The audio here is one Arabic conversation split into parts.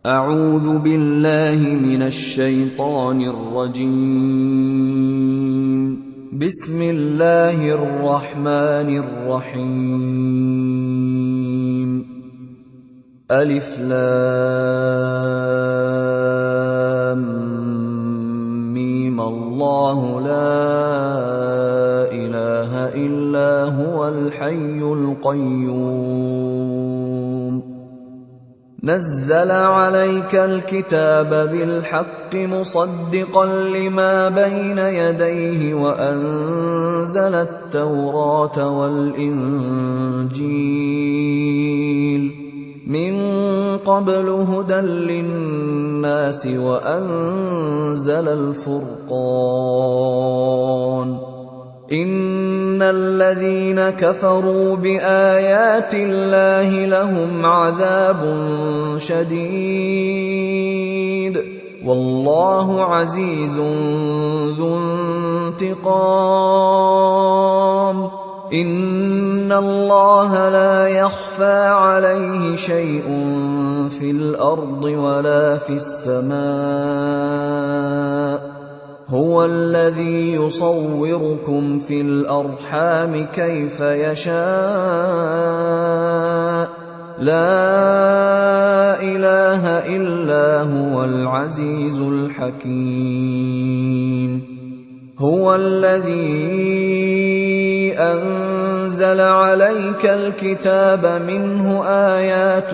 أعوذ بالله من الشيطان الرجيم. بسم الله الرحمن الرحيم. ألف لام ميم الله لا إله إلا هو الحي القيوم نزل عليك الكتاب بالحق مصدقا لما بين يديه وأنزل التوراة والإنجيل من قبل هدى للناس وأنزل الفرقان إن الذين كفروا بآيات الله لهم عذاب شديد والله عزيز ذو انتقام إن الله لا يخفى عليه شيء في الأرض ولا في السماء هو الذي يصوركم في الأرحام كيف يشاء لا إله إلا هو العزيز الحكيم هو الذي أنزل عليك الكتاب منه آيات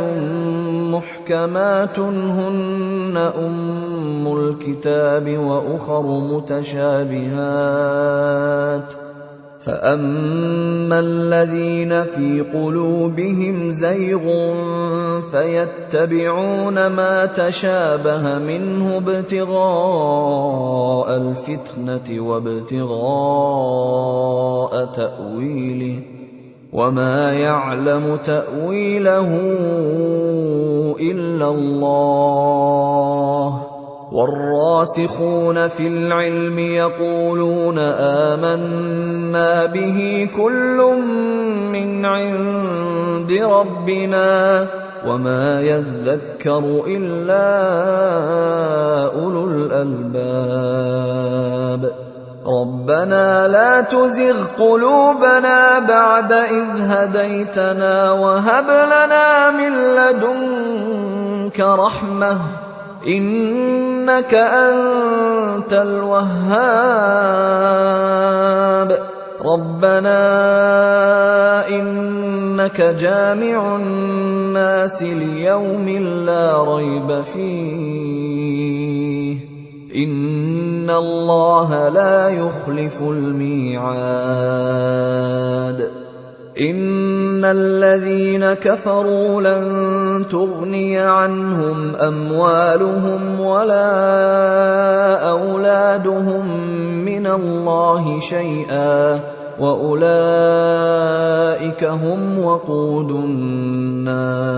محكمات هن أم الكتاب وأخر متشابهات فأما الذين في قلوبهم زيغ فيتبعون ما تشابه منه ابتغاء الفتنة وابتغاء تأويله وما يعلم تأويله إلا الله والراسخون في العلم يقولون آمنا به كل من عند ربنا وما يذكر إلا أولو الألباب ربنا لا تزغ قلوبنا بعد إذ هديتنا وهب لنا من لدنك رحمة إنك أنت الوهاب ربنا إنك جامع الناس ليوم لا ريب فيه إن الله لا يخلف الميعاد إن الذين كفروا لن تغني عنهم أموالهم ولا أولادهم من الله شيئا وأولئك هم وقود النار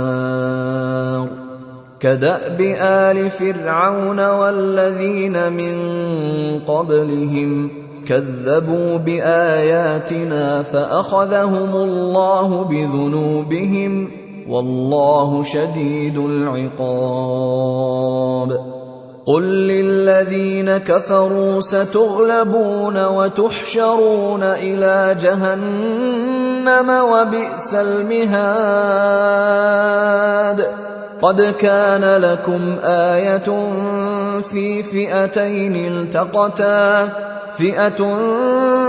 كدأب آل فرعون والذين من قبلهم كذبوا بآياتنا فأخذهم الله بذنوبهم والله شديد العقاب قل للذين كفروا ستغلبون وتحشرون إلى جهنم وبئس المهاد قد كان لكم آية في فئتين التقتا فئة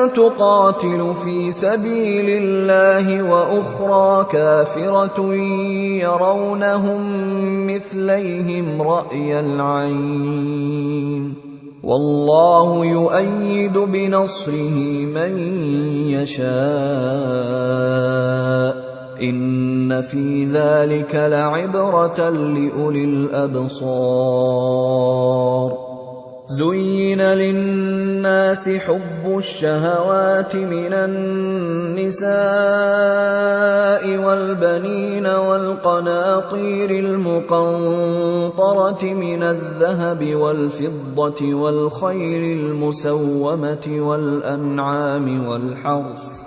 تقاتل في سبيل الله وأخرى كافرة يرونهم مثليهم رأي العين والله يؤيد بنصره من يشاء إن في ذلك لعبرة لأولي الأبصار زين للناس حب الشهوات من النساء والبنين والقناطير المقنطرة من الذهب والفضة والخيل المسومة والأنعام والحرث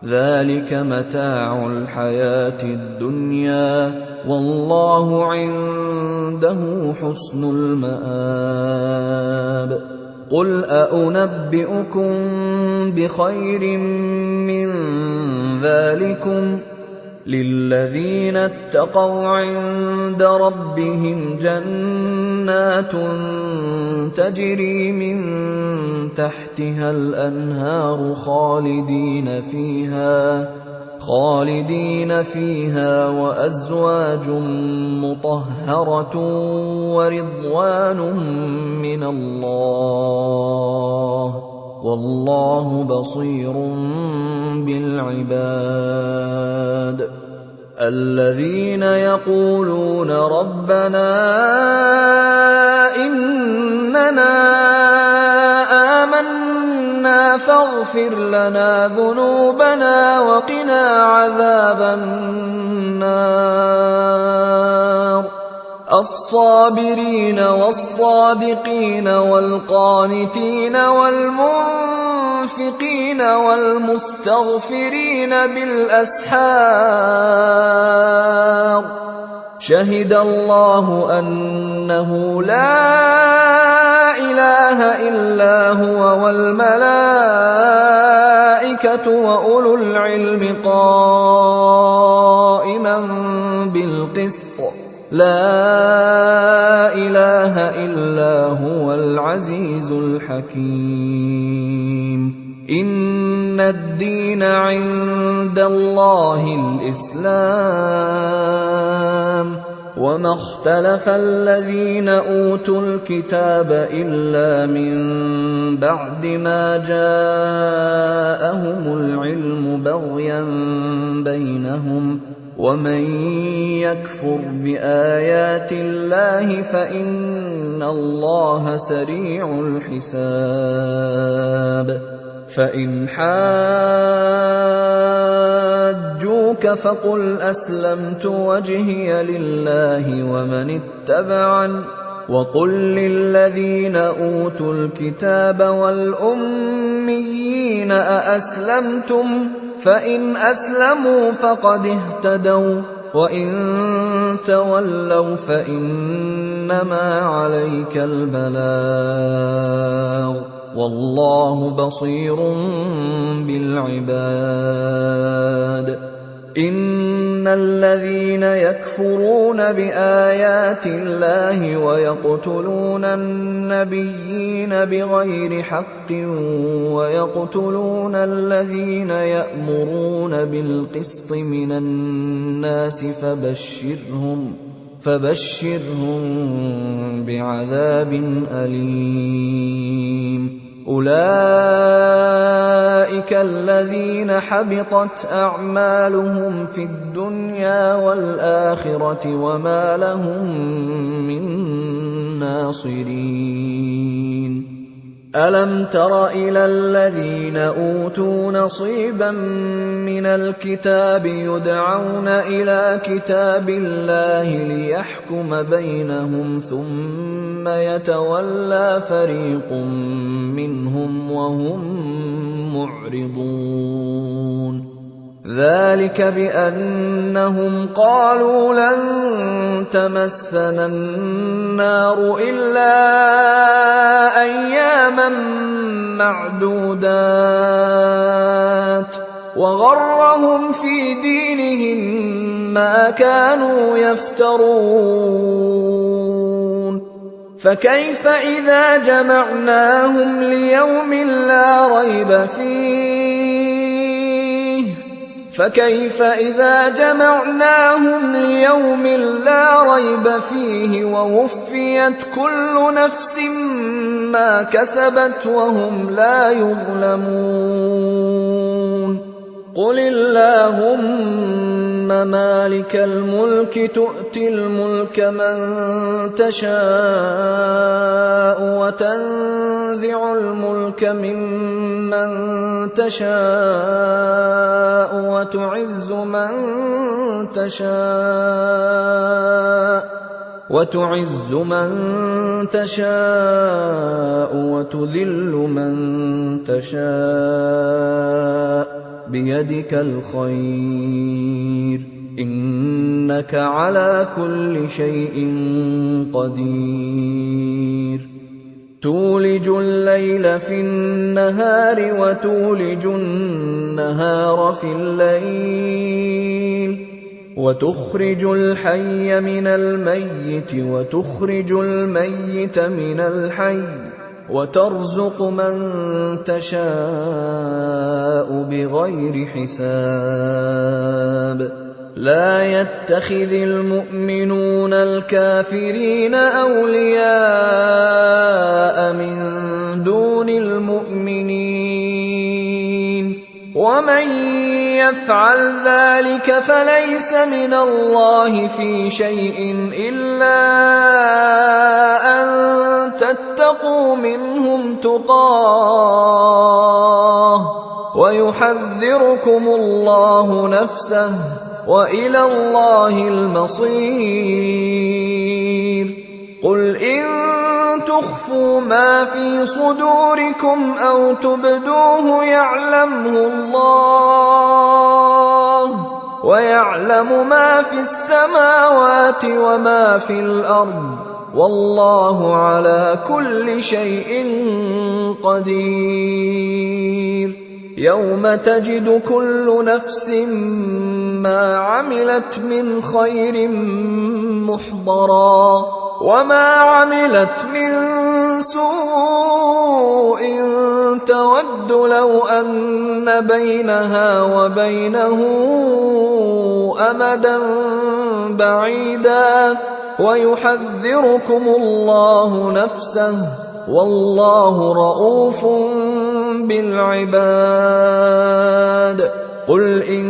ذلك متاع الحياة الدنيا والله عنده عنده حسن المآب قل أنبئكم بخير من ذلكم للذين اتقوا عند ربهم جنات تجري من تحتها الأنهار خالدين فيها وأزواج مطهرة ورضوان من الله والله بصير بالعباد الذين يقولون ربنا إننا آمنا فاغفر لنا ذنوبنا وقنا عذاب النار الصابرين والصادقين والقانتين والمنفقين والمستغفرين بالأسحار شهد الله أنه لا إله إلا هو والملائكة وأولو العلم قائما بالقسط لا إله إلا هو العزيز الحكيم إن الدين عند الله الإسلام وما اختلف الذين أوتوا الكتاب إلا من بعد ما جاءهم العلم بغيا بينهم ومن يكفر بآيات الله فإن الله سريع الحساب فإن حاجوك فقل أسلمت وجهي لله ومن اتبعن وقل للذين أوتوا الكتاب والأميين أأسلمتم فإن أسلموا فقد اهتدوا وإن تولوا فإنما عليك البلاغ والله بصير بالعباد إن الذين يكفرون بآيات الله ويقتلون النبيين بغير حق ويقتلون الذين يأمرون بالقسط من الناس فبشرهم بعذاب أليم أولئك الذين حبطت أعمالهم في الدنيا والآخرة وما لهم من ناصرين ألم تر إلى الذين أوتوا نصيبا من الكتاب يدعون إلى كتاب الله ليحكم بينهم ثم يتولى فريق منهم وهم معرضون ذلك بأنهم قالوا لن تمسنا النار إلا أياما معدودات وغرهم في دينهم ما كانوا يفترون فكيف إذا جمعناهم ليوم لا ريب فيه ووفيت كل نفس ما كسبت وهم لا يظلمون قل اللهم مالك الملك تؤتي الملك من تشاء وتنزع الملك ممن تشاء وتعز من تشاء وتذل من تشاء بيدك الخير إنك على كل شيء قدير تولج الليل في النهار وتولج النهار في الليل وتخرج الحي من الميت وتخرج الميت من الحي وترزق من تشاء بغير حساب لا يتخذ المؤمنون الكافرين أولياء من دون المؤمنين ومن يفعل ذلك فليس من الله في شيء إلا أن تتقوا منهم تقاه ويحذركم الله نفسه وإلى الله المصير قل إن تخفوا ما في صدوركم أو تبدوه يعلمه الله ويعلم ما في السماوات وما في الأرض والله على كل شيء قدير يوم تجد كل نفس ما عملت من خير محضرا وما عملت من سوء تود لو أن بينها وبينه أمدا بعيدا ويحذركم الله نفسه والله رؤوف بالعباد قل إن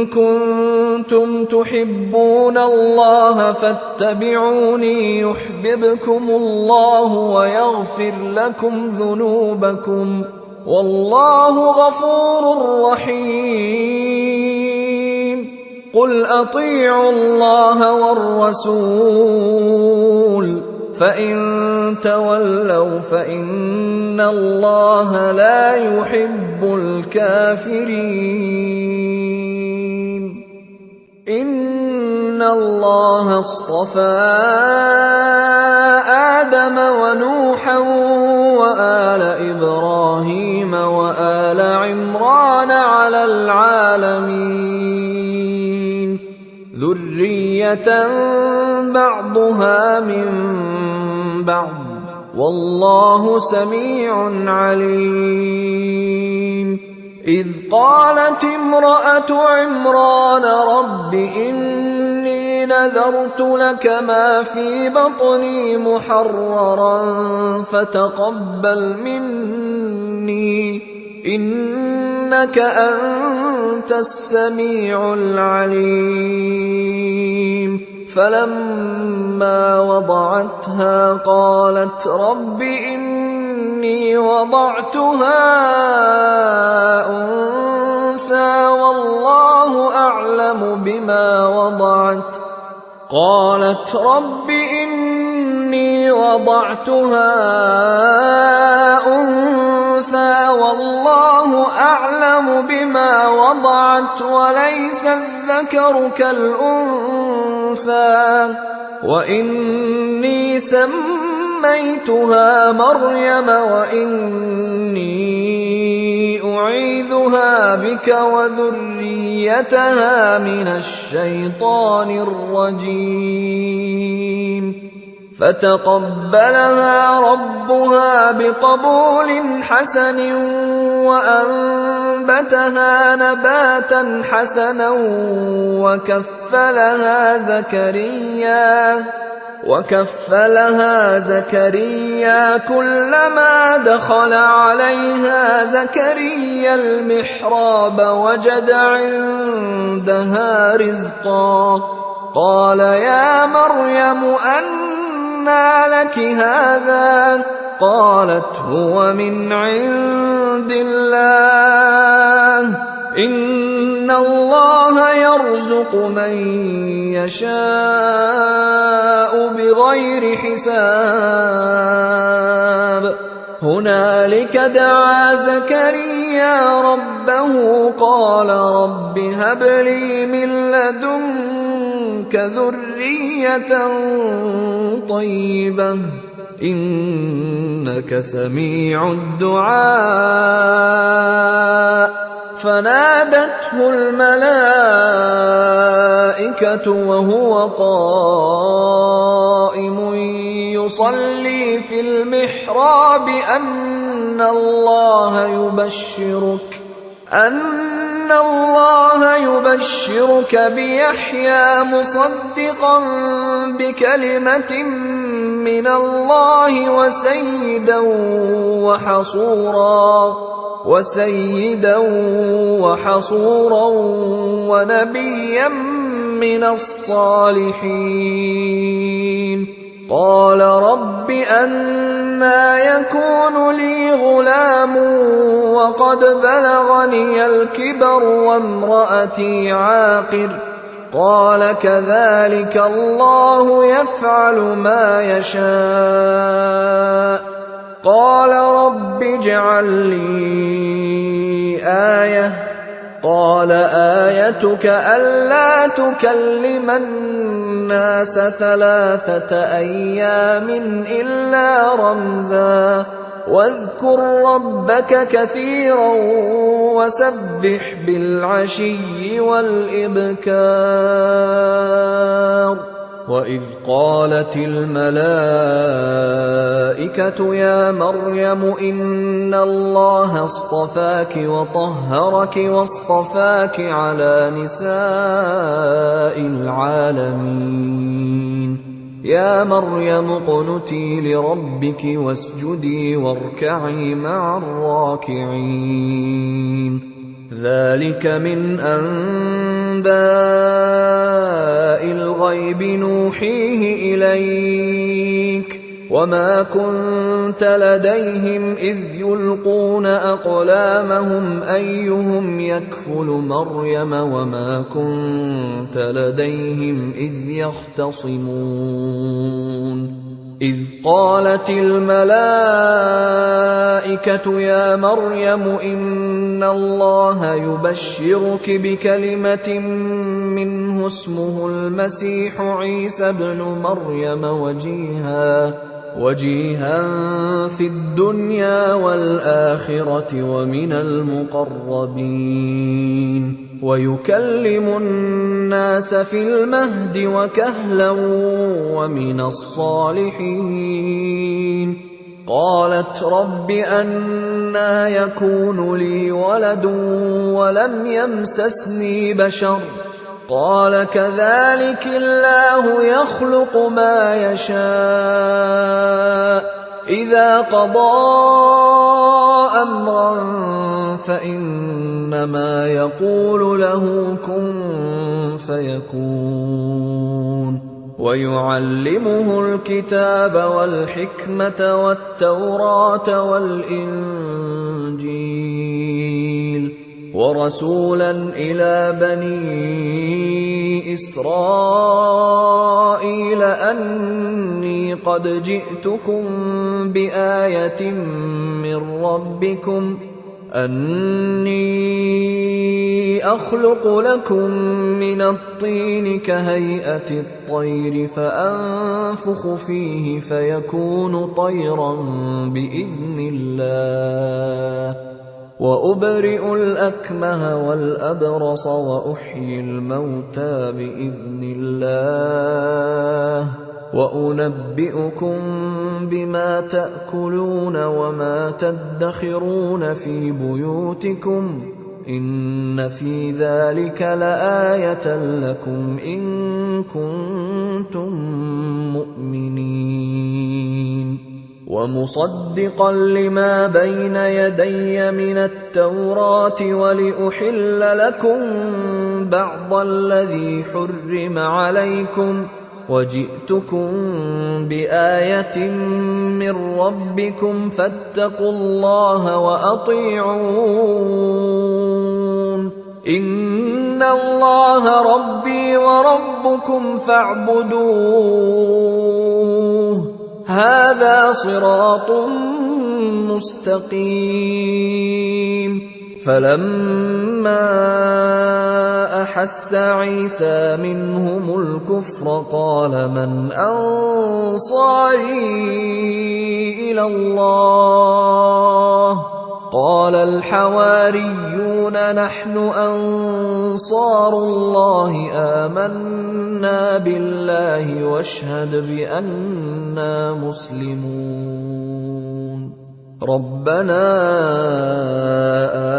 كنتم تحبون الله فاتبعوني يحببكم الله ويغفر لكم ذنوبكم والله غفور رحيم قل أطيعوا الله والرسول فإن تولوا فإن الله لا يحب الكافرين إن الله اصطفى آدم ونوحا وآل إبراهيم وآل عمران على العالمين ذرية بعضها من بعض والله سميع عليم إذ قالت امرأة عمران رب إني نذرت لك ما في بطني محررا فتقبل مني إنك أنت السميع العليم فلما وضعتها قالت رب إني وضعتها أنثى والله أعلم بما وضعت قالت رب إني وضعتها أنثى والله أعلم بما وضعت وليس الذكر كالأنثى وإني سميتها مريم وإني أعيذها بك وذريتها من الشيطان الرجيم فتقبلها ربها بقبول حسن وأنبتها نباتا حسنا وكفلها زكريا كلما دخل عليها زكريا المحراب وجد عندها رزقا قال يا مريم أنى لك هذا قالت هو من عند الله إن الله يرزق من يشاء بغير حساب هنالك دعا زكريا ربه قال رب هب لي من لدنك ذرية طيبة إنك سميع الدعاء. فنادته الملائكة وهو قائم يصلي في المحراب أن الله يبشرك بيحيى مصدقا بكلمة من الله وسيدا وحصورا ونبيا من الصالحين. قال رب أنى يكون لي غلام وقد بلغني الكبر وامرأتي عاقر. قال كذلك الله يفعل ما يشاء. قال رب اجعل لي آية. قال آيتك ألا تكلم الناس 3 أيام إلا رمزا واذكر ربك كثيرا وسبح بالعشي والإبكار. وإذ قالت الملائكة يا مريم إن الله اصطفاك وطهرك واصطفاك على نساء العالمين. يا مريم اقنتي لربك واسجدي واركعي مع الراكعين. ذلك من أنباء الغيب نوحيه إليك وما كنت لديهم إذ يلقون أقلامهم أيهم يكفل مريم وما كنت لديهم إذ يختصمون. إذ قالت الملائكة يا مريم إن الله يبشرك بكلمة منه اسمه المسيح عيسى ابن مريم وجيها في الدنيا والآخرة ومن المقربين ويكلم الناس في المهد وكهلا ومن الصالحين. قالت رب أنى يكون لي ولد ولم يمسسني بشر. قال كذلك الله يخلق ما يشاء إذا قضى أمرا فإنما يقول له كن فيكون. ويعلمه الكتاب والحكمة والتوراة والإنجيل ورسولا إلى بني إسرائيل أني قد جئتكم بآية من ربكم أني أخلق لكم من الطين كهيئة الطير فأنفخ فيه فيكون طيرا بإذن الله وأبرئ الأكمه والأبرص وأحيي الموتى بإذن الله وأنبئكم بما تأكلون وما تدخرون في بيوتكم إن في ذلك لآية لكم إن كنتم مؤمنين. ومصدقا لما بين يدي من التوراة ولأحل لكم بعض الذي حرم عليكم وجئتكم بآية من ربكم فاتقوا الله وأطيعون إن الله ربي وربكم فاعبدوه هذا صراط مستقيم. فلما أحس عيسى منهم الكفر قال من أنصاري إلى الله قال الحواريون نحن أنصار الله آمنا بالله واشهد بأننا مسلمون ربنا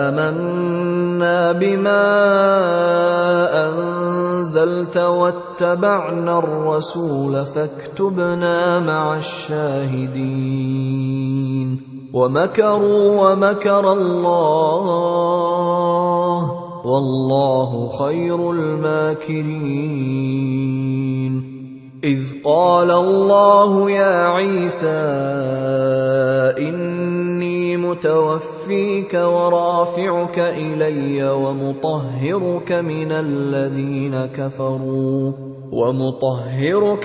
آمنا بما أنزلت واتبعنا الرسول فاكتبنا مع الشاهدين ومكروا ومكر الله والله خير الماكرين إذ قال الله يا عيسى إني متوفيك ورافعك إلي ومطهرك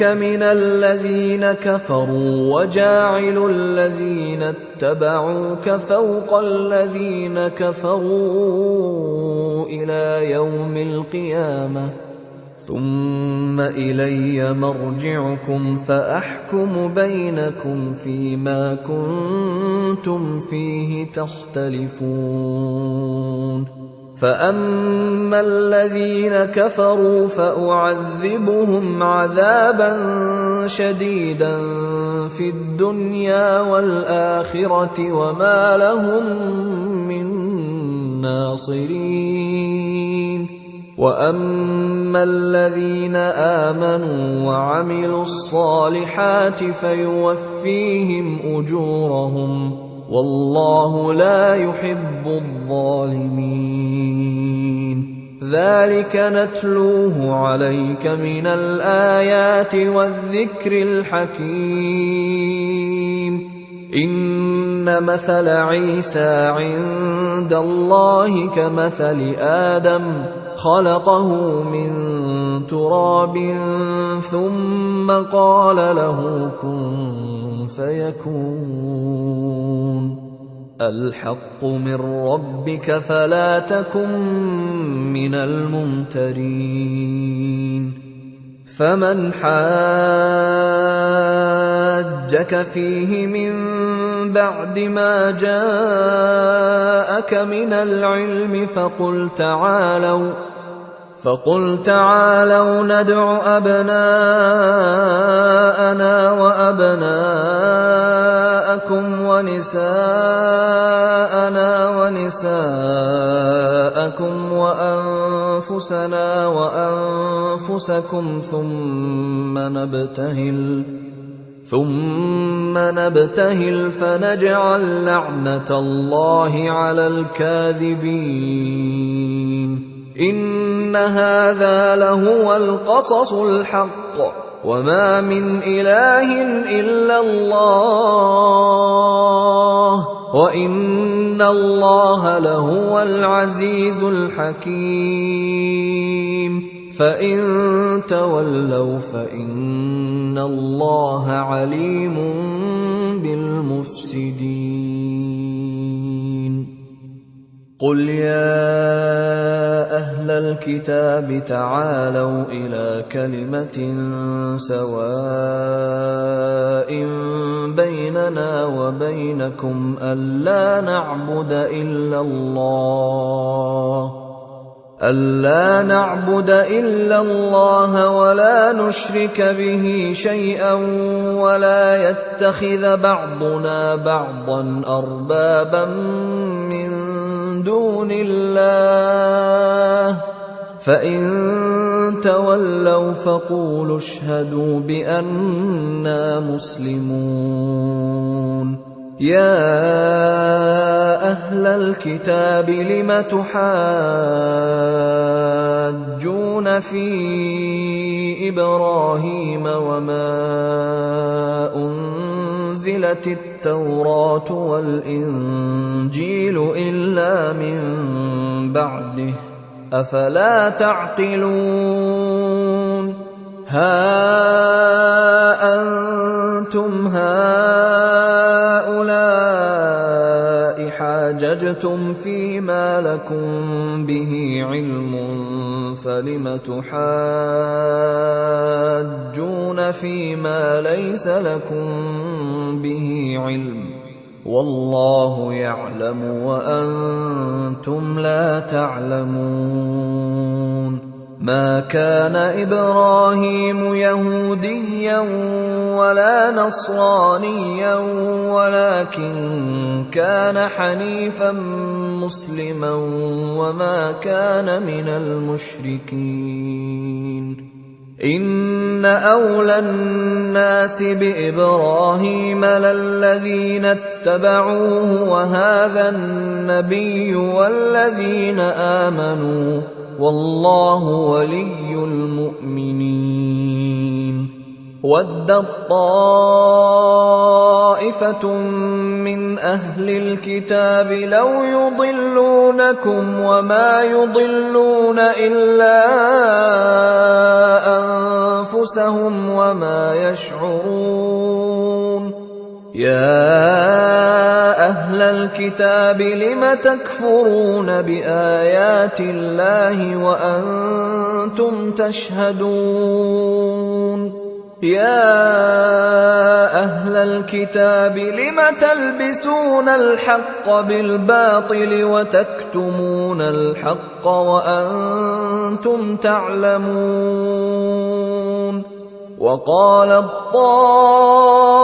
من الذين كفروا وجاعل الذين اتبعوك فوق الذين كفروا إلى يوم القيامة ثم إلي مرجعكم فأحكم بينكم فيما كنتم فيه تختلفون فأما الذين كفروا فأعذبهم عذابا شديدا في الدنيا والآخرة وما لهم من ناصرين وأما الذين آمنوا وعملوا الصالحات فيوفيهم أجورهم والله لا يحب الظالمين ذلك نتلوه عليك من الآيات والذكر الحكيم إن مثل عيسى عند الله كمثل آدم خلقه من تراب ثم قال له كن فيكون الحق من ربك فلا تكن من الممترين فمن حاجك فيه من بعد ما جاءك من العلم فقل تعالوا ندع أبناءنا وأبناءكم ونساءنا ونساءكم وأنفسنا وأنفسكم ثم نبتهل فنجعل لعنة الله على الكاذبين إن هذا لهو القصص الحق وما من إله إلا الله وإن الله لهو العزيز الحكيم فإن تولوا فإن الله عليم بالمفسدين قل يا أهل الكتاب تعالوا إلى كلمة سواء بيننا وبينكم ألا نعبد إلا الله ولا نشرك به شيئا ولا يتخذ بعضنا بعضا أربابا من دون الله فإن تولوا فقولوا اشهدوا بأننا مسلمون يا أهل الكتاب لم تحاجون في إبراهيم وما أنزلت التوراة والإنجيل إلا من بعده أفلا تعقلون ها أنتم هؤلاء حاججتم فيما لكم به علم فلم تحاجون فيما ليس لكم به علم والله يعلم وأنتم لا تعلمون ما كان إبراهيم يهوديا ولا نصرانيا ولكن كان حنيفا مسلما وما كان من المشركين إن أولى الناس بإبراهيم للذين اتبعوه وهذا النبي والذين آمنوا والله ولي المؤمنين ودت طائفة من أهل الكتاب لو يضلونكم وما يضلون إلا أنفسهم وما يشعرون يا أهل الكتاب لم تكفرون بآيات الله وأنتم تشهدون يا أهل الكتاب لم تلبسون الحق بالباطل وتكتمون الحق وأنتم تعلمون وقالت طائفة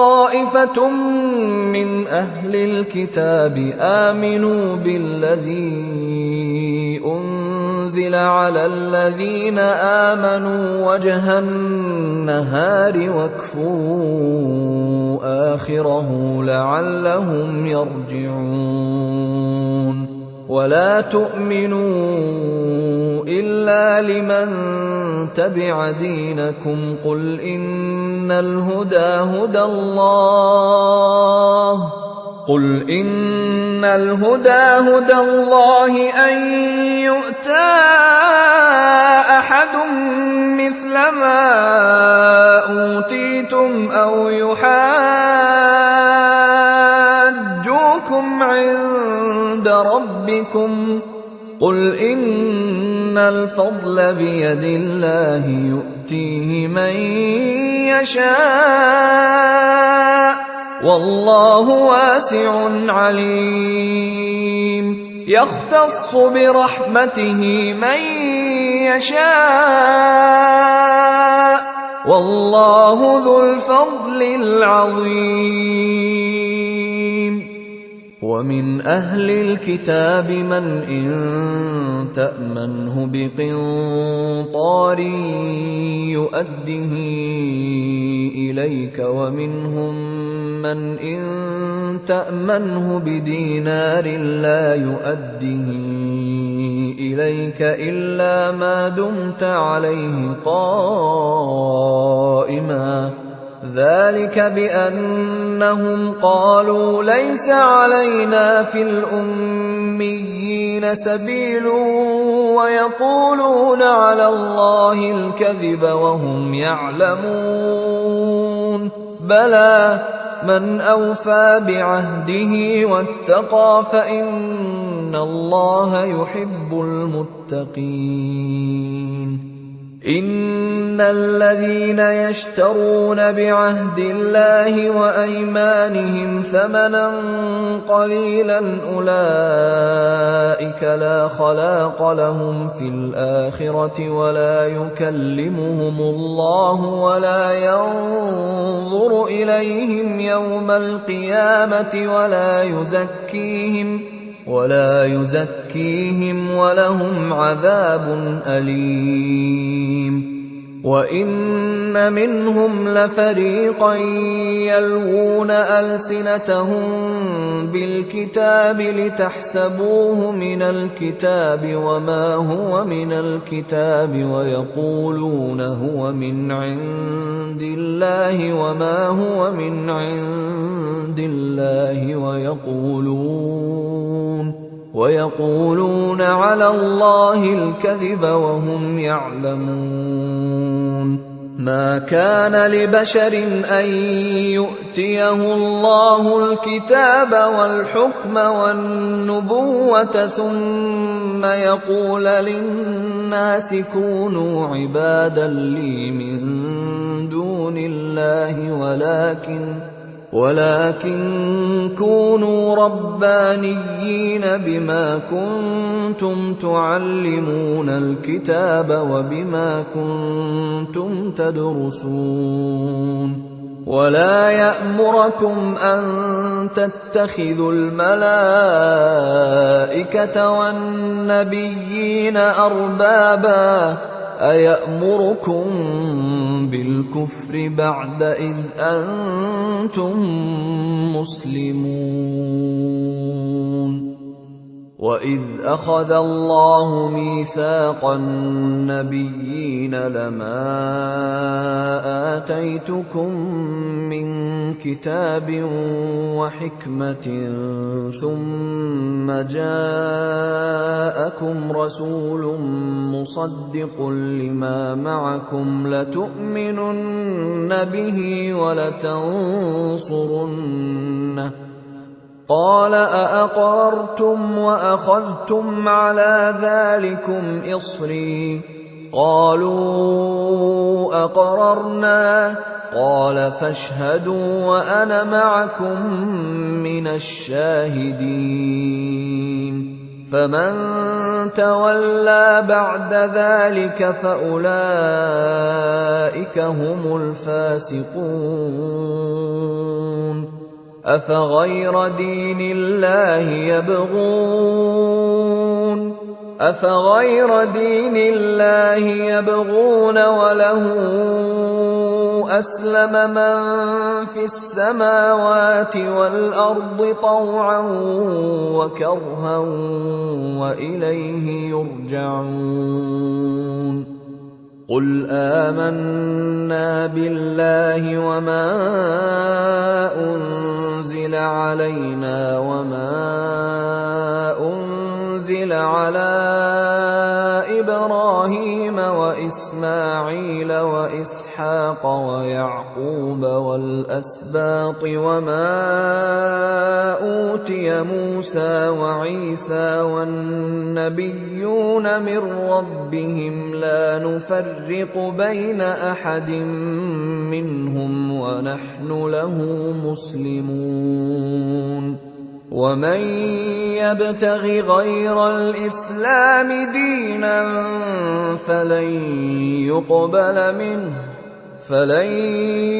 من أهل الكتاب آمنوا بالذي أنزل على الذين آمنوا وجه النهار واكفروا آخره لعلهم يرجعون ولا تؤمنوا إلا لمن تبع دينكم قل إن الهدى هدى الله أن يؤتى أحد مثل ما أوتيتم أو يحاجوكم عند ربكم قل إن الفضل بيد الله يؤتيه من يشاء والله واسع عليم يختص برحمته من يشاء والله ذو الفضل العظيم ومن أهل الكتاب من إن تأمنه بقنطار يؤده إليك ومنهم من إن تأمنه بدينار لا يؤده إليك إلا ما دمت عليه قائما ذلك بأنهم قالوا ليس علينا في الأميين سبيل ويقولون على الله الكذب وهم يعلمون بلى من أوفى بعهده واتقى فإن الله يحب المتقين إن الذين يشترون بعهد الله وأيمانهم ثمنا قليلا أولئك لا خلاق لهم في الآخرة ولا يكلمهم الله ولا ينظر إليهم يوم القيامة ولا يزكيهم ولهم عذاب أليم وإن منهم لفريقا يلوون ألسنتهم بالكتاب لتحسبوه من الكتاب وما هو من الكتاب ويقولون هو من عند الله وما هو من عند الله ويقولون على الله الكذب وهم يعلمون ما كان لبشر أن يؤتيه الله الكتاب والحكم والنبوة ثم يقول للناس كونوا عبادا لي من دون الله ولكن كونوا ربانيين بما كنتم تعلمون الكتاب وبما كنتم تدرسون ولا يأمركم أن تتخذوا الملائكة والنبيين أربابا أيأمركم بالكفر بعد إذ أنتم مسلمون وإذ أخذ الله ميثاق النبيين لما آتيتكم من كتاب وحكمة ثم جاءكم رسول مصدق لما معكم لتؤمنن به ولتنصرنه قال أأقررتم وأخذتم على ذلكم إصري قالوا أقررنا قال فاشهدوا وأنا معكم من الشاهدين فمن تولى بعد ذلك فأولئك هم الفاسقون أفغير دين الله يبغون وله أسلم من في السماوات والأرض طوعا وكرها وإليه يرجعون قل آمنا بالله وما أنزل علينا وما أنزل على إبراهيم وإسماعيل وإسحاق ويعقوب والأسباط وما أوتي موسى وعيسى والنبيون من ربهم لا نفرق بين أحد منهم ونحن له مسلمون ومن يبتغ غير الإسلام دينا فلن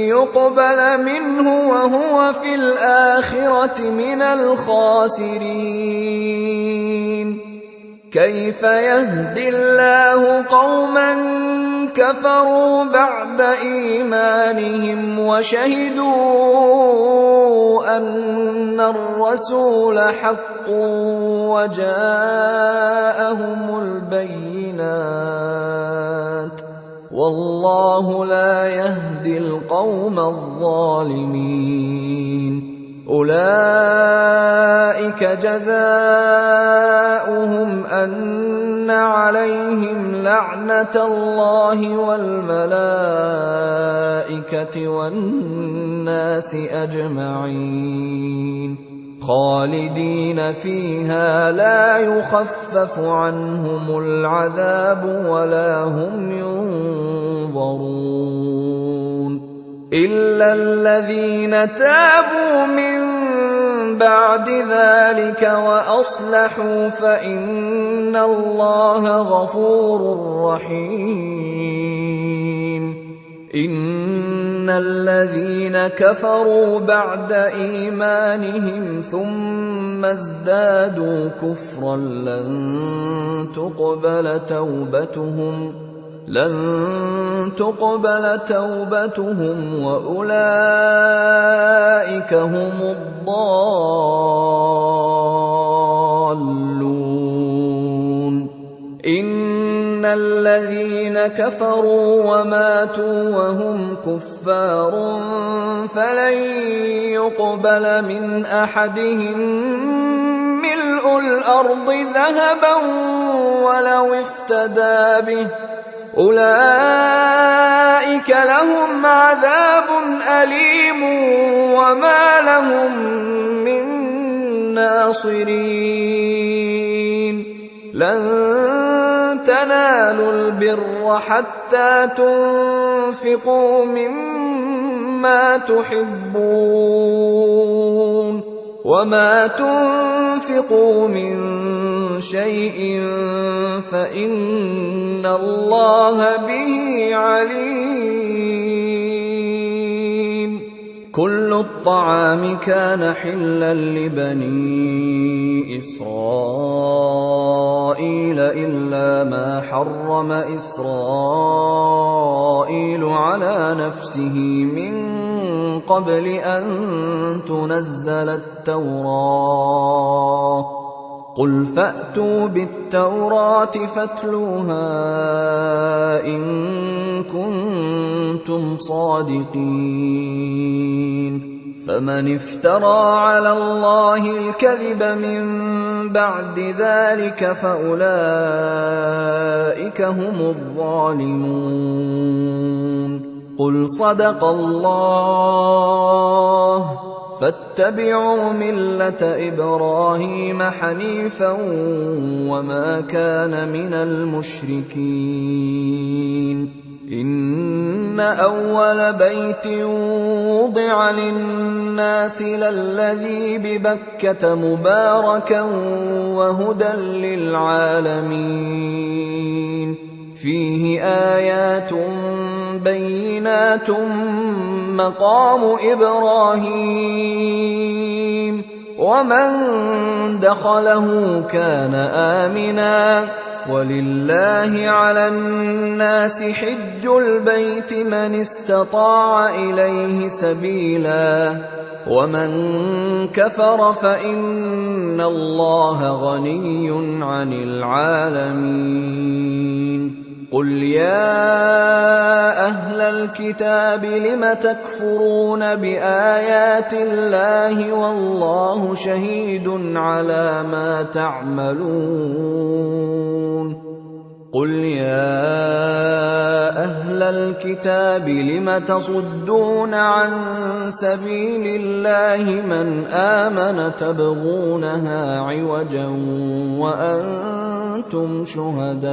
يقبل منه وهو في الآخرة من الخاسرين كيف يهدي الله قوما كفروا بعد إيمانهم وشهدوا أن الرسول حق وجاءهم البينات والله لا يهدي القوم الظالمين أولئك جزاؤهم أن عليهم لعنة الله والملائكة والناس أجمعين خالدين فيها لا يخفف عنهم العذاب ولا هم ينظرون إلا الذين تابوا من بعد ذلك وأصلحوا فإن الله غفور رحيم إن الذين كفروا بعد إيمانهم ثم ازدادوا كفرا لن تقبل توبتهم وأولئك هم الضالون إن الذين كفروا وماتوا وهم كفار فلن يقبل من أحدهم ملء الأرض ذهبا ولو افتدى به أولئك لهم عذاب أليم وما لهم من ناصرين لن تنالوا البر حتى تنفقوا مما تحبون وما تنفقوا من شيء فإن الله به عليم. كل الطعام كان حلا لبني إسرائيل إلا ما حرم إسرائيل على نفسه من قبل أن تنزل التوراة قل فأتوا بالتوراة فاتلوها إن كنتم صادقين. فمن افترى على الله الكذب من بعد ذلك فأولئك هم الظالمون. قل صدق الله فاتبعوا ملة إبراهيم حنيفا وما كان من المشركين. إن أول بيت وضع للناس للذي ببكة مباركا وهدى للعالمين فيه آيات بينات مقام إبراهيم ومن دخله كان آمنا ولله على الناس حج البيت من استطاع إليه سبيلا ومن كفر فإن الله غني عن العالمين. قل يا أهل الكتاب لم تكفرون بآيات الله والله شهيد على ما تعملون. قل يا أهل الكتاب لم تصدون عن سبيل الله من آمن تبغونها عوجا وأنتم شهداء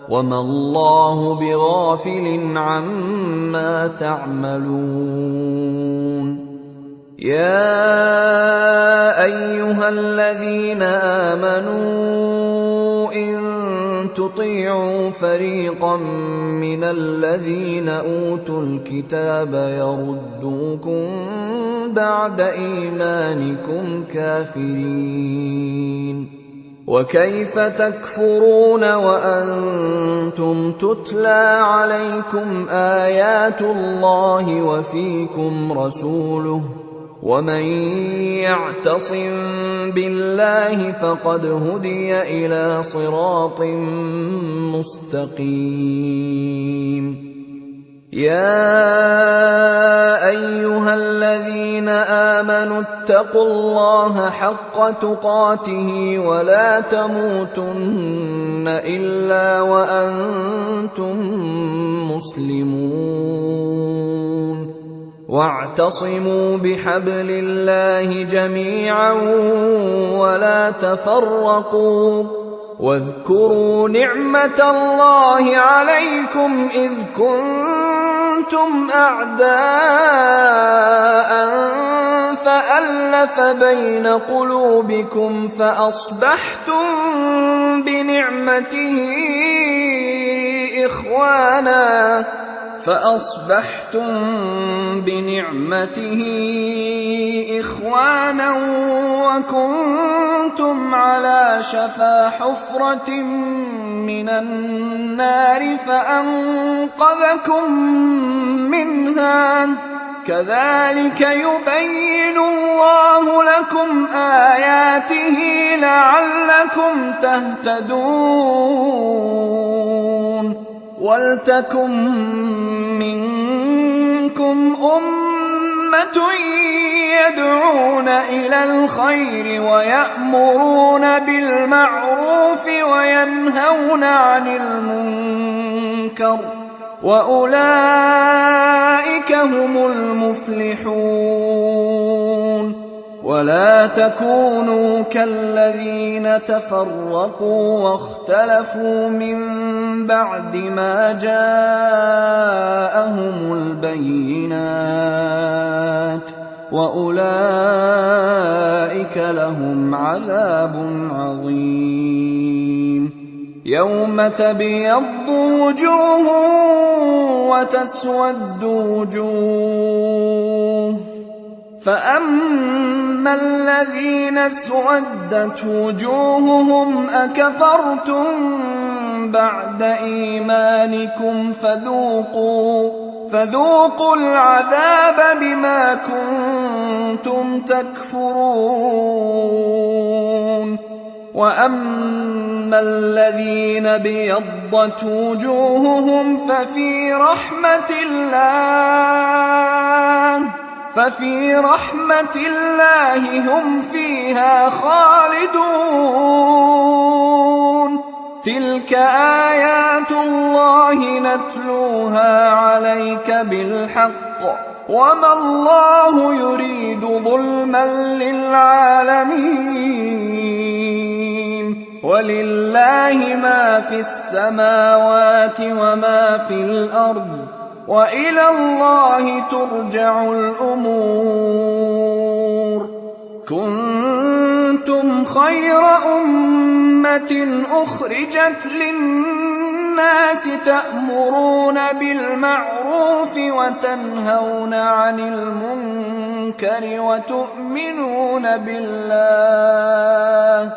وما الله بغافل عما تعملون. يا أيها الذين آمنوا إن تطيعوا فريقا من الذين أوتوا الكتاب يردوكم بعد إيمانكم كافرين. وكيف تكفرون وأنتم تتلى عليكم آيات الله وفيكم رسوله ومن يعتصم بالله فقد هدي إلى صراط مستقيم. يا أيها الذين آمنوا اتقوا الله حق تقاته ولا تموتن إلا وأنتم مسلمون. واعتصموا بحبل الله جميعا ولا تفرقوا واذكروا نعمة الله عليكم إذ كنتم أعداء فألف بين قلوبكم فأصبحتم بنعمته إخوانا وكنتم على شفا حفرة من النار فأنقذكم منها كذلك يبين الله لكم آياته لعلكم تهتدون. ولتكن منكم أمة يدعون إلى الخير ويأمرون بالمعروف وينهون عن المنكر وأولئك هم المفلحون. ولا تكونوا كالذين تفرقوا واختلفوا من بعد ما جاءهم البينات وأولئك لهم عذاب عظيم. يوم تبيض وجوه وتسود وجوه، فأما الذين اسودت وجوههم أكفرتم بعد إيمانكم فذوقوا العذاب بما كنتم تكفرون. وأما الذين ابيضت وجوههم ففي رحمة الله هم فيها خالدون. تلك آيات الله نتلوها عليك بالحق وما الله يريد ظلما للعالمين. ولله ما في السماوات وما في الأرض وإلى الله ترجع الأمور. كنتم خير أمة أخرجت للناس تأمرون بالمعروف وتنهون عن المنكر وتؤمنون بالله.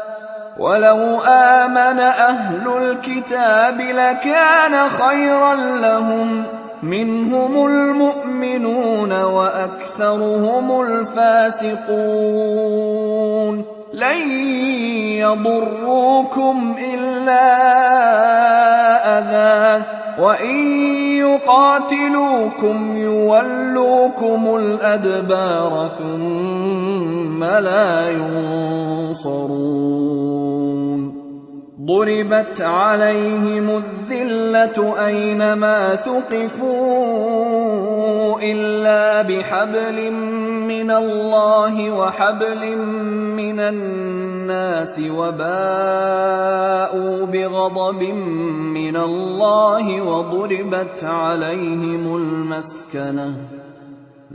ولو آمن أهل الكتاب لكان خيرا لهم، منهم المؤمنون وأكثرهم الفاسقون. لن يضروكم إلا أذى، وإن يقاتلوكم يولوكم الأدبار ثم لا ينصرون. ضربت عليهم الذلة أينما ثقفوا إلا بحبل من الله وحبل من الناس وباءوا بغضب من الله وضربت عليهم المسكنة.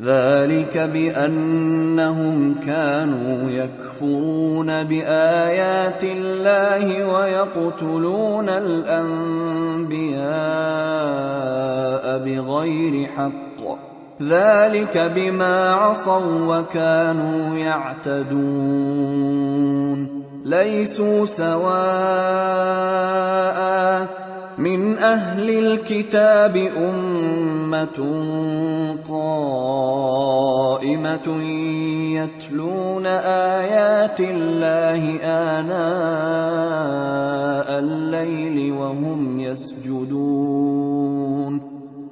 ذلك بأنهم كانوا يكفرون بآيات الله ويقتلون الأنبياء بغير حق. ذلك بما عصوا وكانوا يعتدون. ليسوا سواء من أهل الكتاب أمة قائمة يتلون آيات الله آناء الليل وهم يسجدون.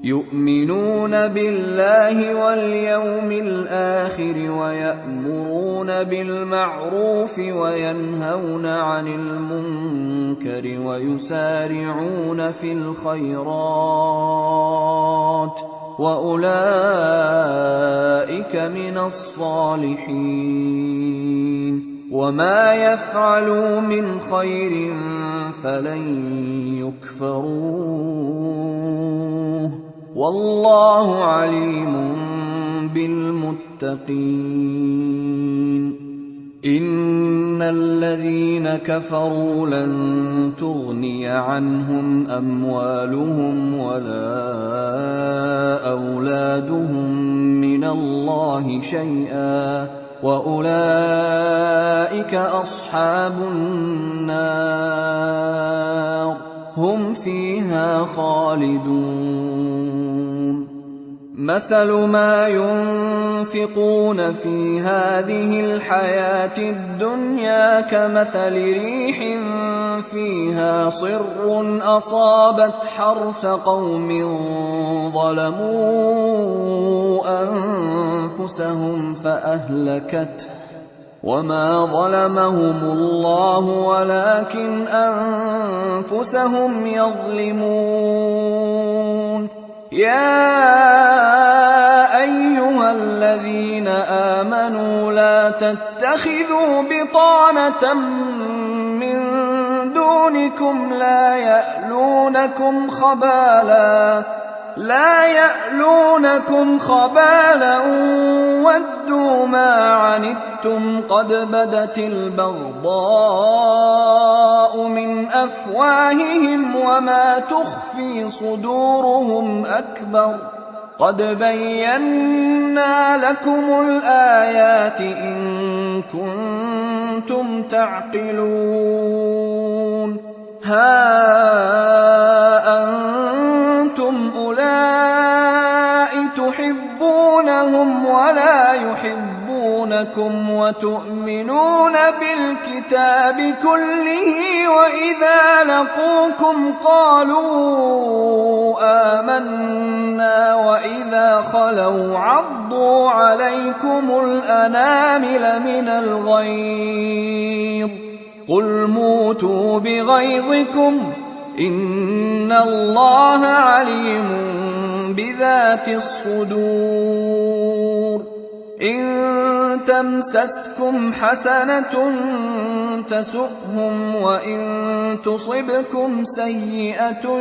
يؤمنون بالله واليوم الآخر ويأمرون بالمعروف وينهون عن المنكر ويسارعون في الخيرات وأولئك من الصالحين. وما يفعلوا من خير فلن يكفروه والله عليم بالمتقين. إن الذين كفروا لن تغني عنهم أموالهم ولا أولادهم من الله شيئا وأولئك أصحاب النار هم فيها خالدون. مثل ما ينفقون في هذه الحياة الدنيا كمثل ريح فيها صر أصابت حرث قوم ظلموا أنفسهم وما ظلمهم الله ولكن أنفسهم يظلمون. يا أيها الذين آمنوا لا تتخذوا بطانة من دونكم لا يألونكم خبالا ودوا ما عنتم قد بدت البغضاء من أفواههم وما تخفي صدورهم أكبر قد بينا لكم الآيات إن كنتم تعقلون. ها أنتم أولئك تحبونهم ولا يحبونكم وتؤمنون بالكتاب كله وإذا لقوكم قالوا آمنا وإذا خلوا عضوا عليكم الأنامل من الغيظ قل موتوا بغيظكم إن الله عليم بذات الصدور. إن تمسسكم حسنة تسؤهم وإن تصبكم سيئة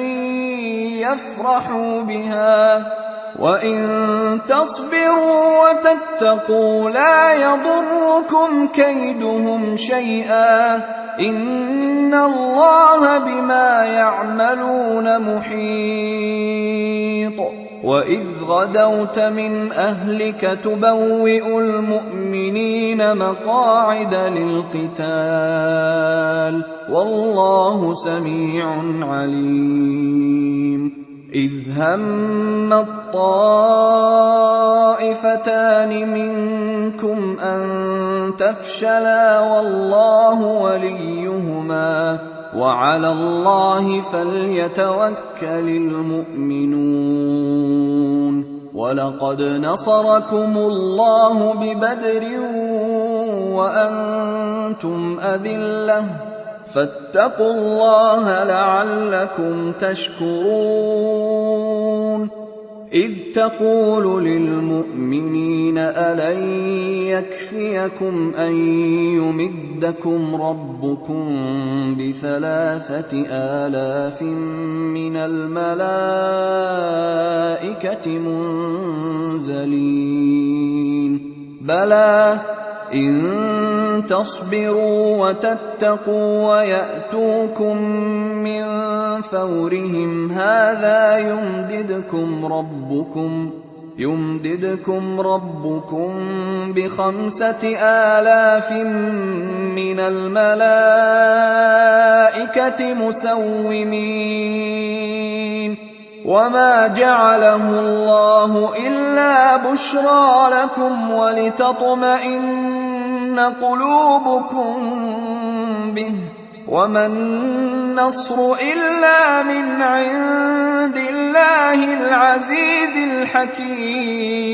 يفرحوا بها وإن تصبروا وتتقوا لا يضركم كيدهم شيئا إن الله بما يعملون محيط. وإذ غدوت من أهلك تبوئ المؤمنين مقاعد للقتال والله سميع عليم. إذ هم الطائفتان منكم أن تفشلا والله وليهما وعلى الله فليتوكل المؤمنون. ولقد نصركم الله ببدر وأنتم أذلة فاتقوا الله لعلكم تشكرون. إذ تقول للمؤمنين ألن يكفيكم أن يمدكم ربكم ب3,000 من الملائكة منزلين بلى إن تصبروا وتتقوا ويأتوكم من فورهم هذا يمددكم ربكم ب5,000 من الملائكة مسومين. وما جعله الله إلا بشرى لكم ولتطمئن قلوبكم به وما النصر إلا من عند الله العزيز الحكيم.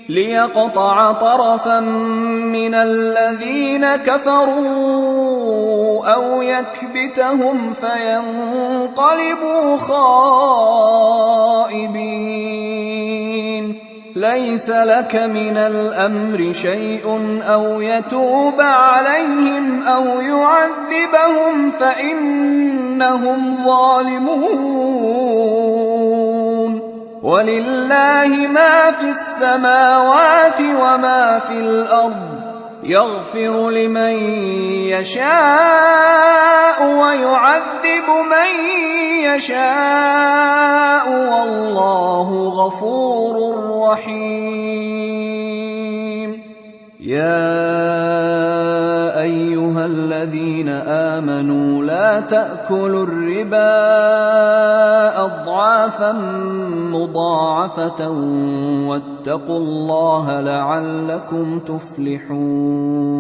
ليقطع طرفا من الذين كفروا أو يكبتهم فينقلبوا خائبين. ليس لك من الأمر شيء أو يتوب عليهم أو يعذبهم فإنهم ظالمون. ولله ما في السماوات وما في الأرض يغفر لمن يشاء ويعذب من يشاء والله غفور رحيم. يا أيها الذين آمنوا لا تأكلوا الربا أضعافا مضاعفة واتقوا الله لعلكم تفلحون.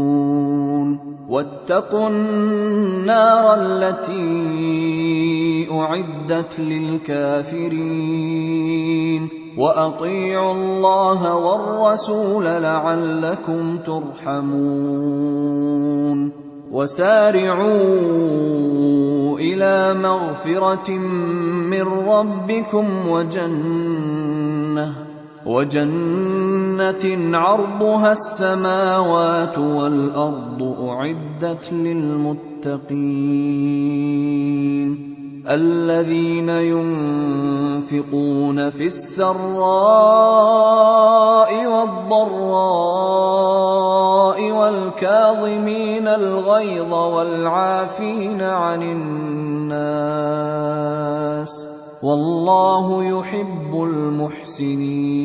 واتقوا النار التي أعدت للكافرين وأطيعوا الله والرسول لعلكم ترحمون وسارعوا إلى مغفرة من ربكم وجنة عرضها السماوات والأرض أعدت للمتقين الذين ينفقون في السراء والضراء والكاظمين الغيظ والعافين عن الناس والله يحب المحسنين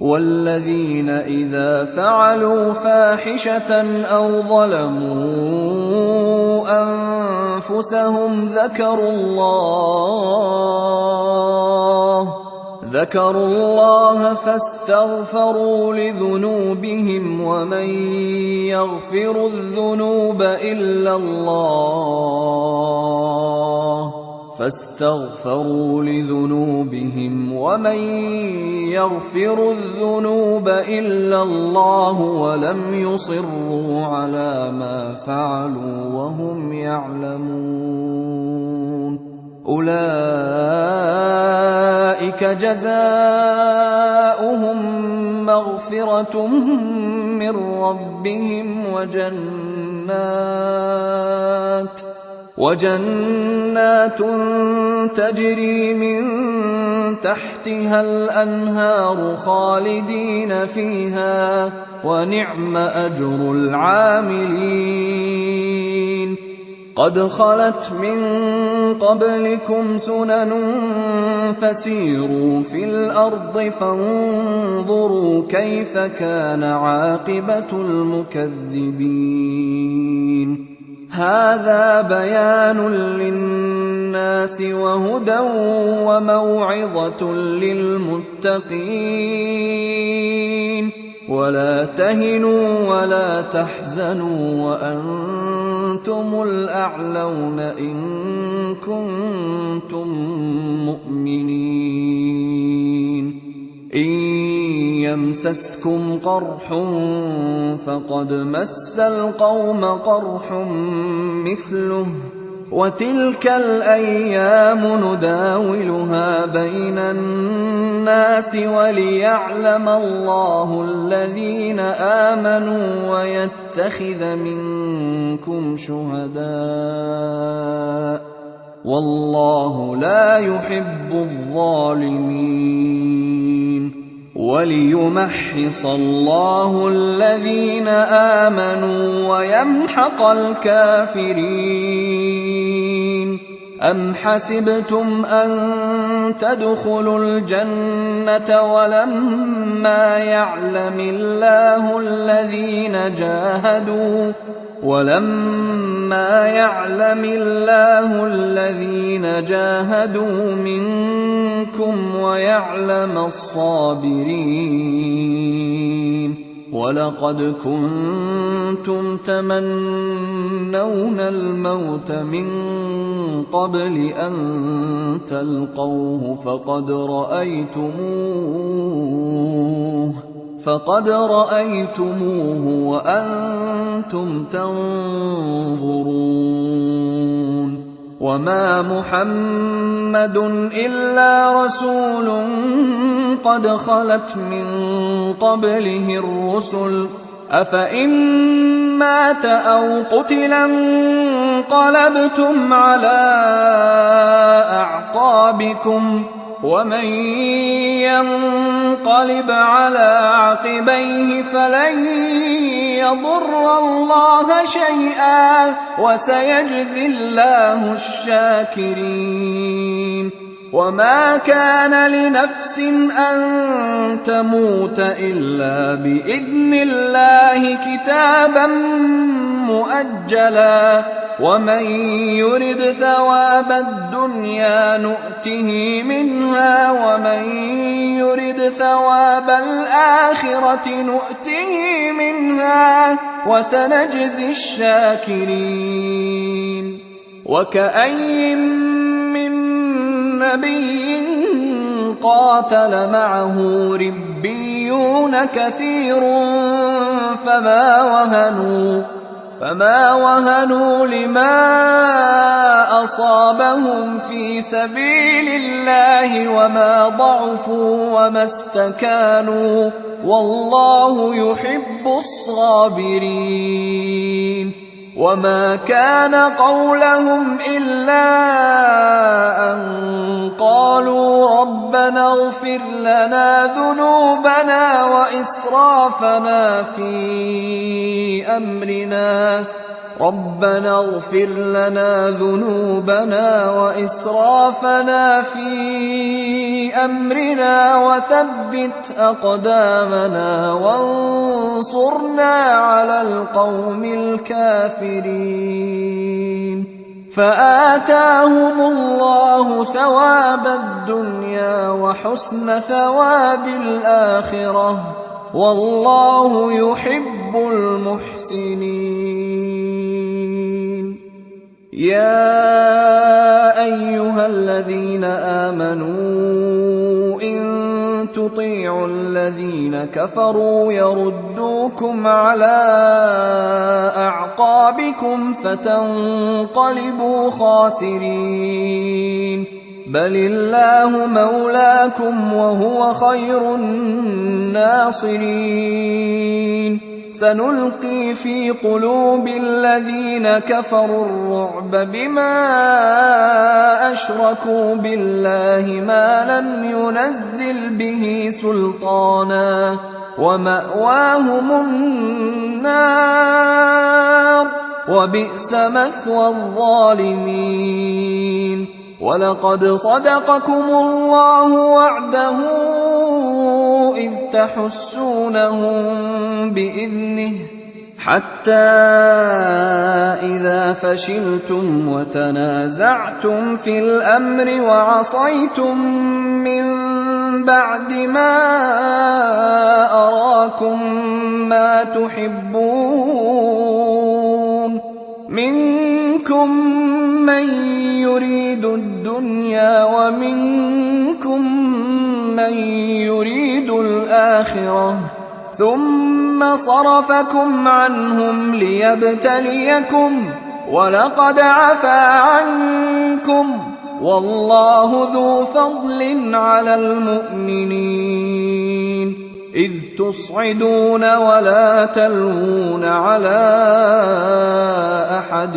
والذين إذا فعلوا فاحشة أو ظلموا أنفسهم ذكروا الله فاستغفروا لذنوبهم ومن يغفر الذنوب إلا الله ولم يصروا على ما فعلوا وهم يعلمون أولئك جزاؤهم مغفرة من ربهم وجنات تجري من تحتها الأنهار خالدين فيها ونعم أجر العاملين قد خلت من قبلكم سنن فسيروا في الأرض فانظروا كيف كان عاقبة المكذبين هذا بيان للناس وهدى وموعظة للمتقين ولا تهنوا ولا تحزنوا وأنتم الأعلون إن كنتم مؤمنين إن يمسسكم قرح فقد مس القوم قرح مثله وتلك الأيام نداولها بين الناس وليعلم الله الذين آمنوا ويتخذ منكم شهداء والله لا يحب الظالمين وليمحص الله الذين آمنوا ويمحق الكافرين أم حسبتم أن تدخلوا الجنة ولما يعلم الله الذين جاهدوا منكم ويعلم الصابرين ولقد كنتم تمنون الموت من قبل أن تلقوه فقد رأيتموه وأنتم تنظرون وما محمد إلا رسول قد خلت من قبله الرسل أفإن مات أو قتلا انقلبتم على أعقابكم ومن ينقلب على عقبيه فلن يضر الله شيئا وسيجزي الله الشاكرين وما كان لنفس أن تموت إلا بإذن الله كتابا مؤجلا ومن يرد ثواب الدنيا نؤته منها ومن يرد ثواب الآخرة نؤته منها وسنجزي الشاكرين وكأين من نبي قاتل معه ربيون كثير فما وهنوا لما أصابهم في سبيل الله وما ضعفوا وما استكانوا والله يحب الصابرين. وما كان قولهم إلا أن قالوا ربنا اغفر لنا ذنوبنا وإسرافنا في أمرنا وثبت أقدامنا وانصرنا على القوم الكافرين. فآتاهم الله ثواب الدنيا وحسن ثواب الآخرة والله يحب المحسنين. يا أيها الذين آمنوا إن تطيعوا الذين كفروا يردوكم على أعقابكم فتنقلبوا خاسرين. بل الله مولاكم وهو خير الناصرين. سنلقي في قلوب الذين كفروا الرعب بما أشركوا بالله ما لم ينزل به سلطانا ومأواهم النار وبئس مثوى الظالمين. ولقد صدقكم الله وعده إذ تحسونهم بإذنه حتى إذا فشلتم وتنازعتم في الأمر وعصيتم من بعد ما أراكم ما تحبون منكم من يريد الدنيا ومنكم من يريد الآخرة ثم صرفكم عنهم ليبتليكم ولقد عفا عنكم والله ذو فضل على المؤمنين. إذ تصعدون ولا تلوون على أحد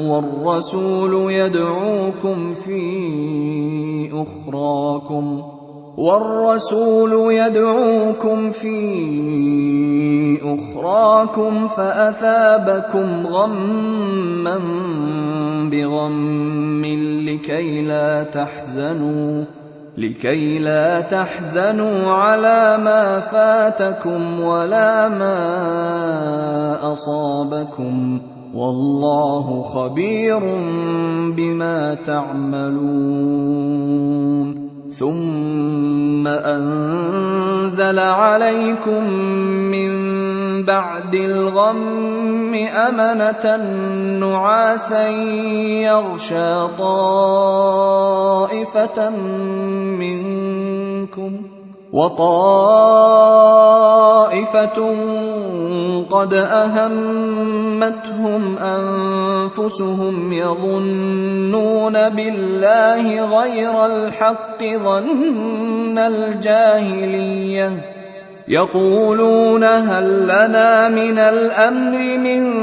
والرسول يدعوكم في أخراكم فأثابكم غما بغم لكي لا تحزنوا على ما فاتكم ولا ما أصابكم والله خبير بما تعملون. ثم أنزل عليكم من بعد الغم أمنة نعاسا يغشى طائفة منكم وطائفة قد أهمتهم أنفسهم يظنون بالله غير الحق ظن الجاهلية يقولون هل لنا من الأمر من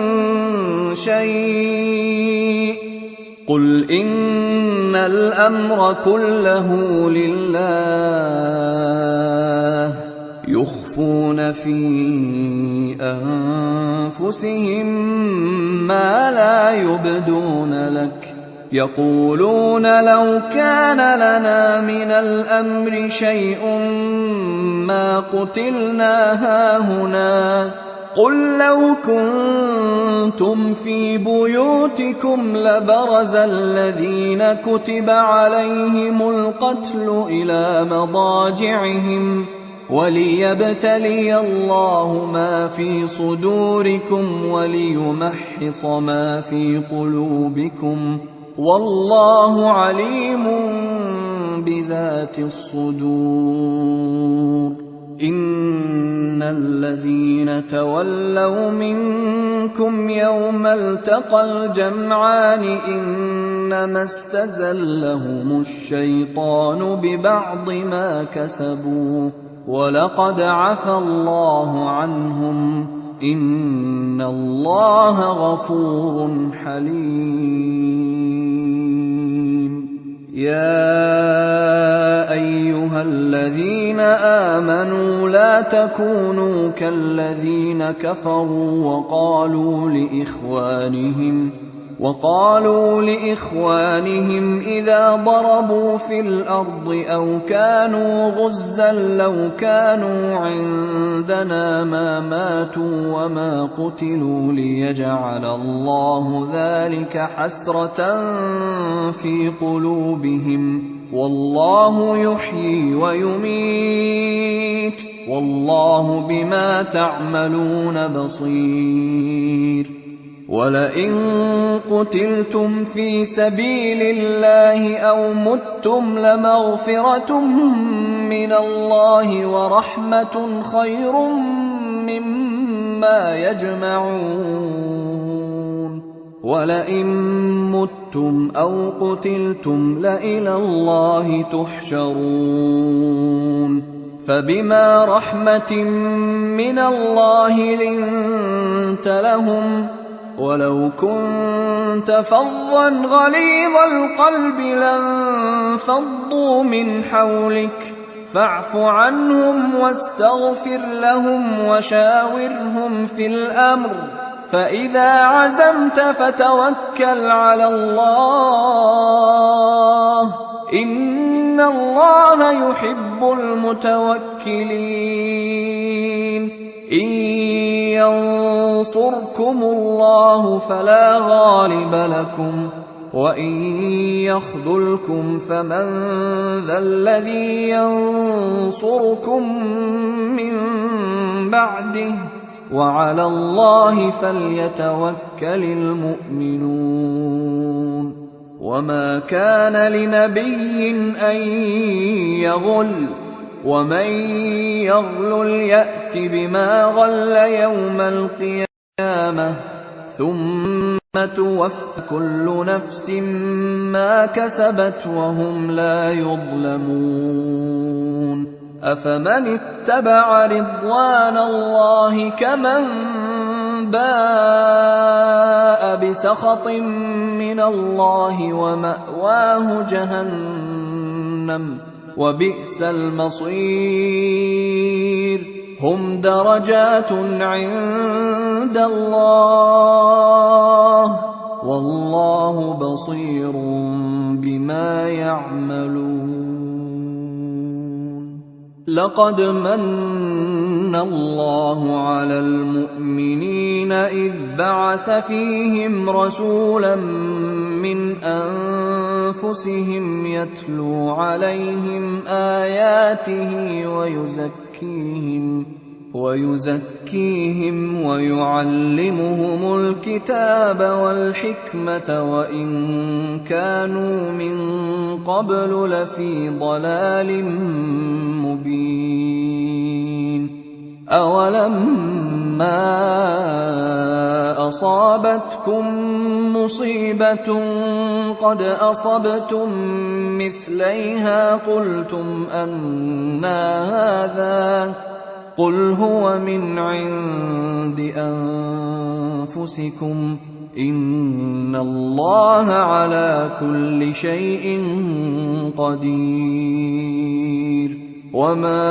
شيء قل إن الأمر كله لله يخفون في أنفسهم ما لا يبدون لك يقولون لو كان لنا من الأمر شيء ما قتلنا هاهنا قل لو كنتم في بيوتكم لبرز الذين كتب عليهم القتل إلى مضاجعهم وليبتلي الله ما في صدوركم وليمحص ما في قلوبكم والله عليم بذات الصدور إن الذين تولوا منكم يوم التقى الجمعان إنما استزلهم الشيطان ببعض ما كسبوا ولقد عفى الله عنهم إن الله غفور حليم يا أيها الذين آمنوا لا تكونوا كالذين كفروا وقالوا لإخوانهم إذا ضربوا في الأرض أو كانوا غزا لو كانوا عندنا ما ماتوا وما قتلوا ليجعل الله ذلك حسرة في قلوبهم والله يحيي ويميت والله بما تعملون بصير ولئن قتلتم في سبيل الله أو متم لمغفرة من الله ورحمة خير مما يجمعون ولئن متم أو قتلتم لإلى الله تحشرون فبما رحمة من الله لنت لهم ولو كنت فظا غليظ القلب لانفضوا من حولك فاعف عنهم واستغفر لهم وشاورهم في الأمر فإذا عزمت فتوكل على الله إن الله يحب المتوكلين إن ينصركم الله فلا غالب لكم وإن يخذلكم فمن ذا الذي ينصركم من بعده وعلى الله فليتوكل المؤمنون وما كان لنبي أن يغل ومن يغلل يأت بما غل يوم القيامة ثم توفى كل نفس ما كسبت وهم لا يظلمون أفمن اتبع رضوان الله كمن باء بسخط من الله ومأواه جهنم وبئس المصير هم درجات عند الله والله بصير بما يعملون لقد من الله على المؤمنين إذ بعث فيهم رسولا من أنفسهم يتلو عليهم آياته ويزكيهم ويعلمهم الكتاب والحكمة وإن كانوا من قبل لفي ضلال مبين أولما أصابتكم مصيبة قد أصبتم مثليها قلتم أنى هذا قل هو من عند أنفسكم إن الله على كل شيء قدير وما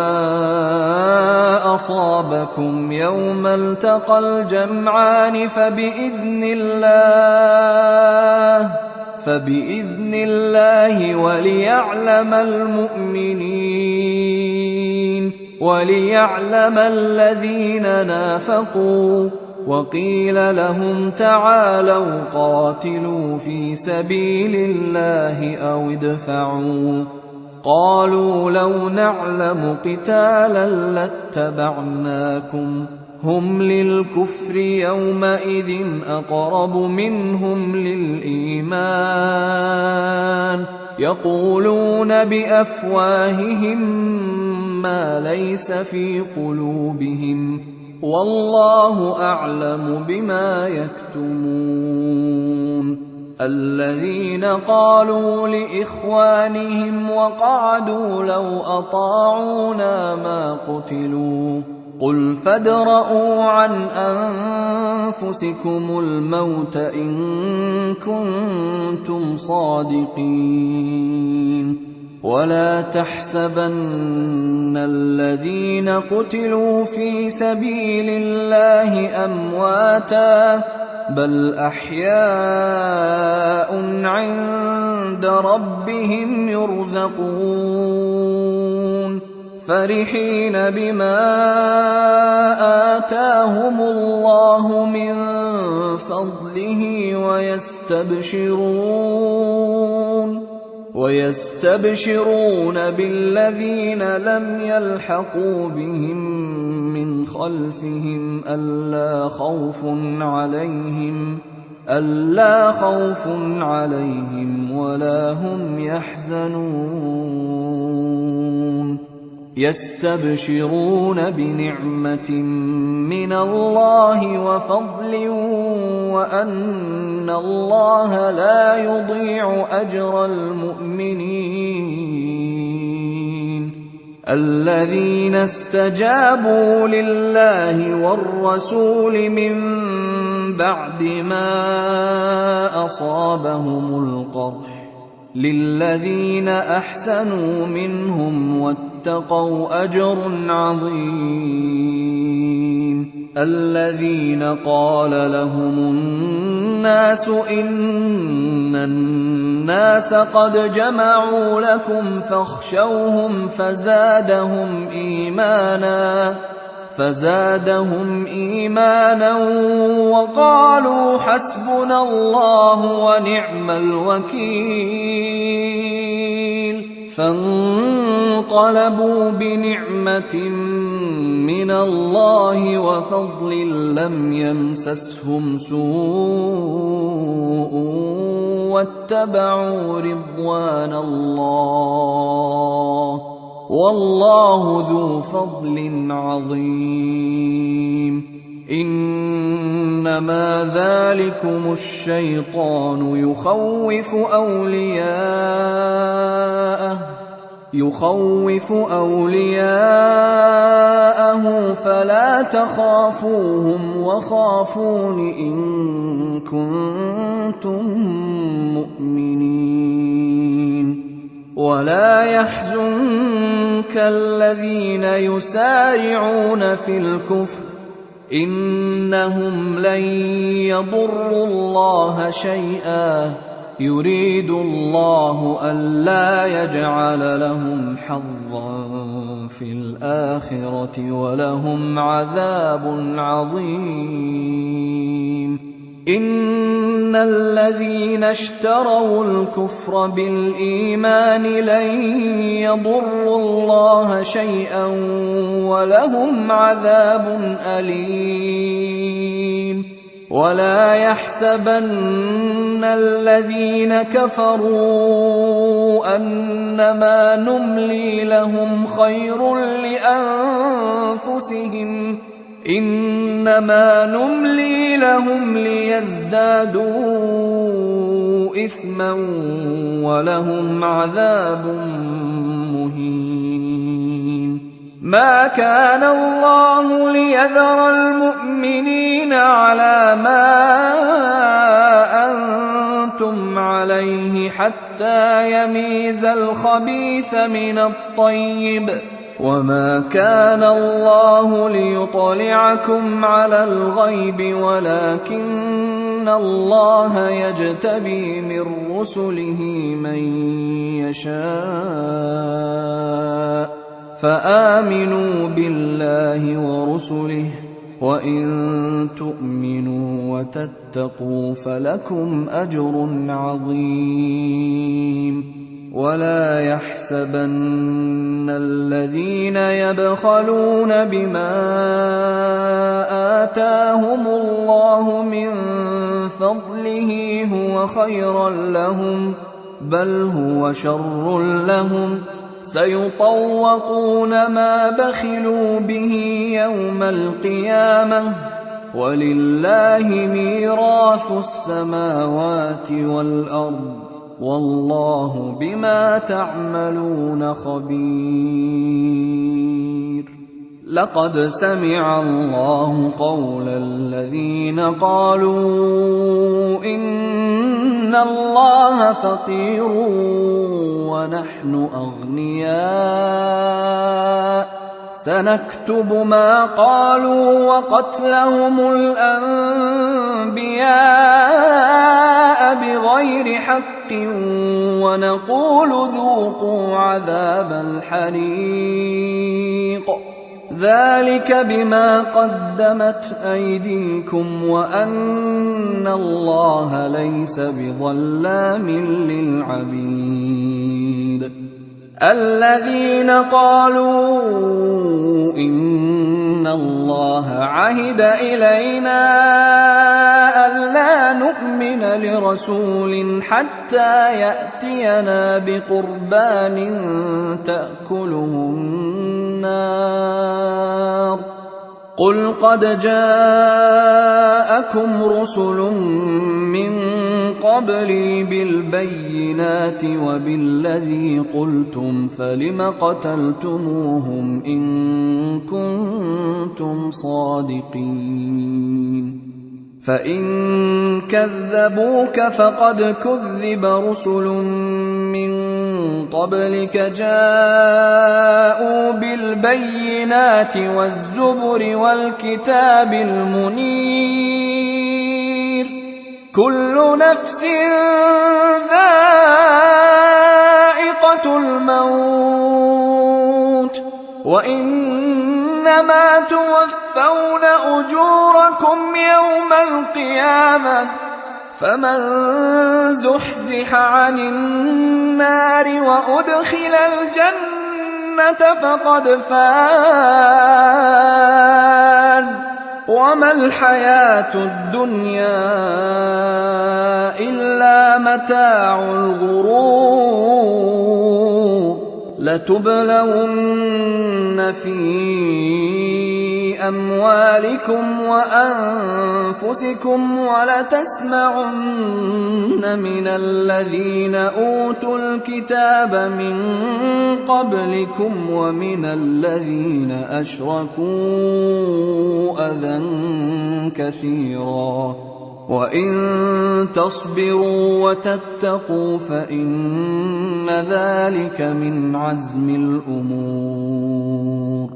أصابكم يوم التقى الجمعان فبإذن الله وليعلم المؤمنين وليعلم الذين نافقوا وقيل لهم تعالوا قاتلوا في سبيل الله أو ادفعوا قالوا لو نعلم قتالا لاتبعناكم هم للكفر يومئذ أقرب منهم للإيمان يقولون بأفواههم ما ليس في قلوبهم والله أعلم بما يكتمون. الذين قالوا لإخوانهم وقعدوا لو أطاعونا ما قتلوا قل فادرءوا عن أنفسكم الموت إن كنتم صادقين. ولا تحسبن الذين قتلوا في سبيل الله أمواتا بل أحياء عند ربهم يرزقون فرحين بما آتاهم الله من فضله ويستبشرون بالذين لم يلحقوا بهم من خلفهم ألا خوف عليهم ولا هم يحزنون. يستبشرون بنعمة من الله وفضل وأن الله لا يضيع أجر المؤمنين. الذين استجابوا لله والرسول من بعد ما أصابهم القرح للذين أحسنوا منهم واتقوا أجر عظيم. الذين قال لهم الناس إن الناس قد جمعوا لكم فاخشوهم فزادهم إيمانا وقالوا حسبنا الله ونعم الوكيل. فانقلبوا بنعمة من الله وفضل لم يمسسهم سوء واتبعوا رضوان الله والله ذو فضل عظيم. إنما ذلكم الشيطان يخوف أولياءه فلا تخافوهم وخافون إن كنتم مؤمنين. ولا يحزنك الذين يسارعون في الكفر إنهم لن يضروا الله شيئا يريد الله ألا يجعل لهم حظا في الآخرة ولهم عذاب عظيم. إن الذين اشتروا الكفر بالإيمان لن يضروا الله شيئا ولهم عذاب أليم. ولا يحسبن الذين كفروا أنما نملي لهم خير لأنفسهم إنما نملي لهم ليزدادوا إثما ولهم عذاب مهين. ما كان الله ليذر المؤمنين على ما أنتم عليه حتى يميز الخبيث من الطيب وما كان الله ليطلعكم على الغيب ولكن الله يجتبي من رسله من يشاء فآمنوا بالله ورسله وإن تؤمنوا وتتقوا فلكم أجر عظيم. ولا يحسبن الذين يبخلون بما آتاهم الله من فضله هو خيرا لهم بل هو شر لهم سيطوقون ما بخلوا به يوم القيامة ولله ميراث السماوات والأرض والله بما تعملون خبير. لقد سمع الله قول الذين قالوا إن الله فقير ونحن أغنياء سنكتب ما قالوا وقتلهم الأنبياء بغير حق ونقول ذوقوا عذاب الحريق ذلك بما قدمت أيديكم وأن الله ليس بظلام للعبيد. الذين قالوا إن الله عهد إلينا ألا نؤمن لرسول حتى يأتينا بقربان تأكله النار قل قد جاءكم رسل من قبلي بالبينات وبالذي قلتم فلم قتلتموهم إن كنتم صادقين فإن كذبوك فقد كذب رسل من قبلك جاءوا بالبينات والزبر والكتاب المنير كل نفس ذائقة الموت وإنما توفون أجوركم يوم القيامة فمن زحزح عن النار وأدخل الجنة فقد فاز وما الحياة الدنيا إلا متاع الغرور لتبلون في أموالكم وأنفسكم ولتسمعن من الذين أوتوا الكتاب من قبلكم ومن الذين أشركوا أذى كثيرا وإن تصبروا وتتقوا فإن ذلك من عزم الأمور.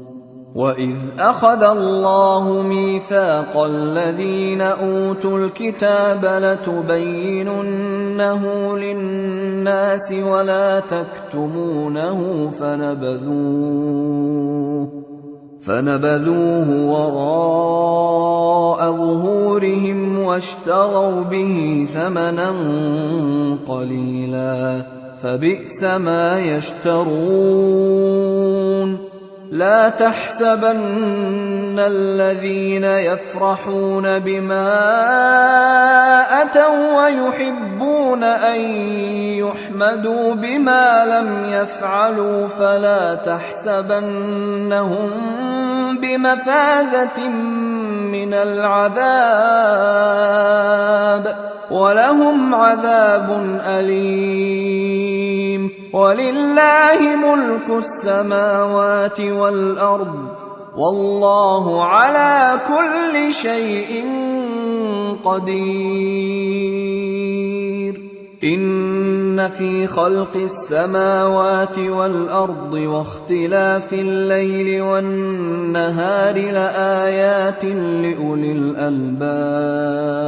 وإذ أخذ الله ميثاق الذين أوتوا الكتاب لتبيننه للناس ولا تكتمونه فنبذوه وراء ظهورهم واشتروا به ثمنا قليلا فبئس ما يشترون. لا تحسبن الذين يفرحون بما أتوا ويحبون أن يحمدوا بما لم يفعلوا فلا تحسبنهم بمفازة من العذاب ولهم عذاب أليم. ولله ملك السماوات والأرض والله على كل شيء قدير. إن في خلق السماوات والأرض واختلاف الليل والنهار لآيات لأولي الألباب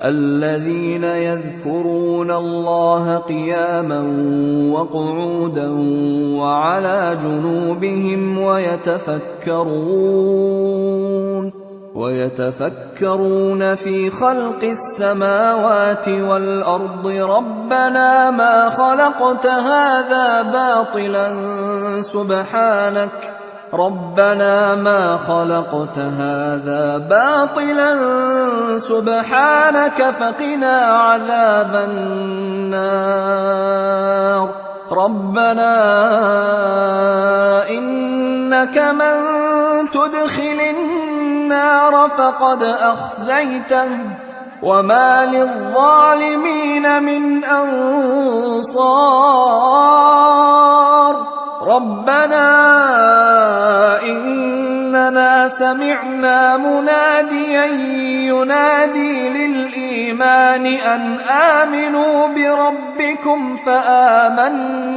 الذين يذكرون الله قياما وقعودا وعلى جنوبهم ويتفكرون في خلق السماوات والأرض ربنا ما خلقت هذا باطلا ربنا ما خلقت هذا باطلا سبحانك فقنا عذاب النار ربنا إنك من تدخل النار فقد أخزيته وما للظالمين من أنصار ربنا إننا سمعنا مناديا ينادي للإيمان أن آمنوا بربكم فآمنا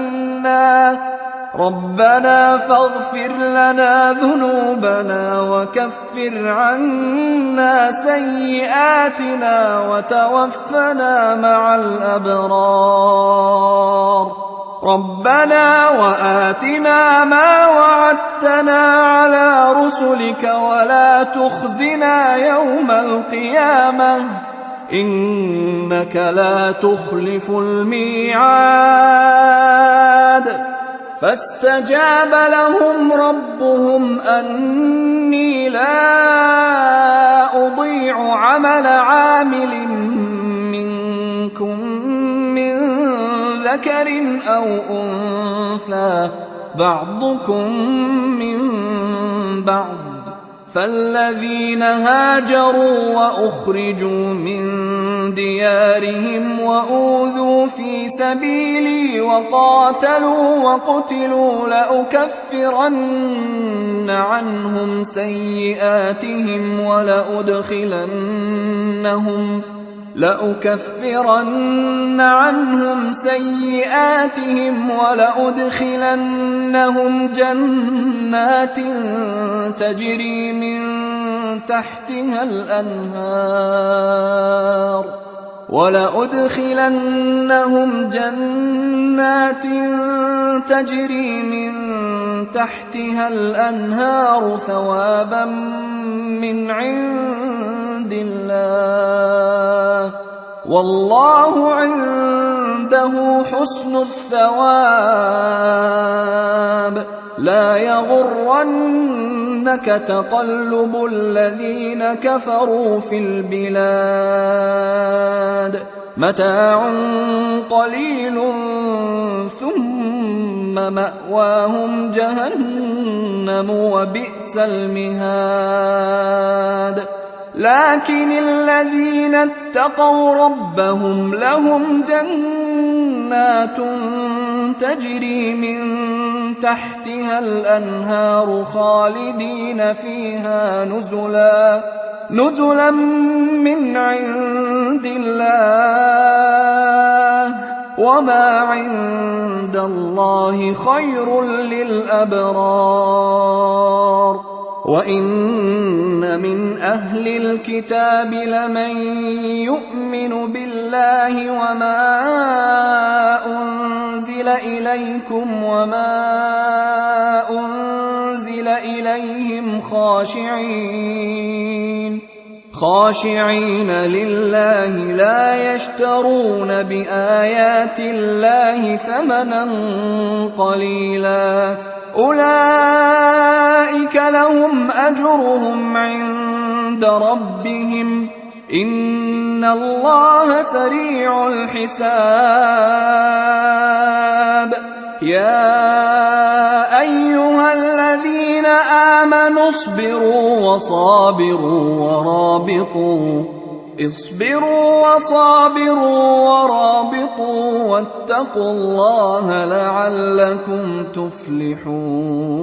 ربنا فاغفر لنا ذنوبنا وكفر عنا سيئاتنا وتوفنا مع الأبرار ربنا وآتنا ما وعدتنا على رسلك ولا تخزنا يوم القيامة إنك لا تخلف الميعاد فاستجاب لهم ربهم أني لا أضيع عمل عامل منكم من ذكر أو أنثى بعضكم من بعض فالذين هاجروا وأخرجوا من ديارهم وأوذوا في سبيلي وقاتلوا وقتلوا لأكفرن عنهم سيئاتهم ولأدخلنهم جنات تجري من تحتها الأنهار ثوابا من عند الله والله عنده حسن الثواب لا يغرنك تقلب الذين كفروا في البلاد متاع قليل ثم مأواهم جهنم وبئس المهاد لكن الذين اتقوا ربهم لهم جنات تجري من تحتها الأنهار خالدين فيها نزلا من عند الله وما عند الله خير للأبرار وإن من أهل الكتاب لمن يؤمن بالله وما أنزل إليكم وما أنزل إليهم خاشعين لله لا يشترون بآيات الله ثمنا قليلا أولئك لهم أجرهم عند ربهم إن الله سريع الحساب يا أيها الذين آمنوا اصبروا وصابروا ورابطوا واتقوا الله لعلكم تفلحون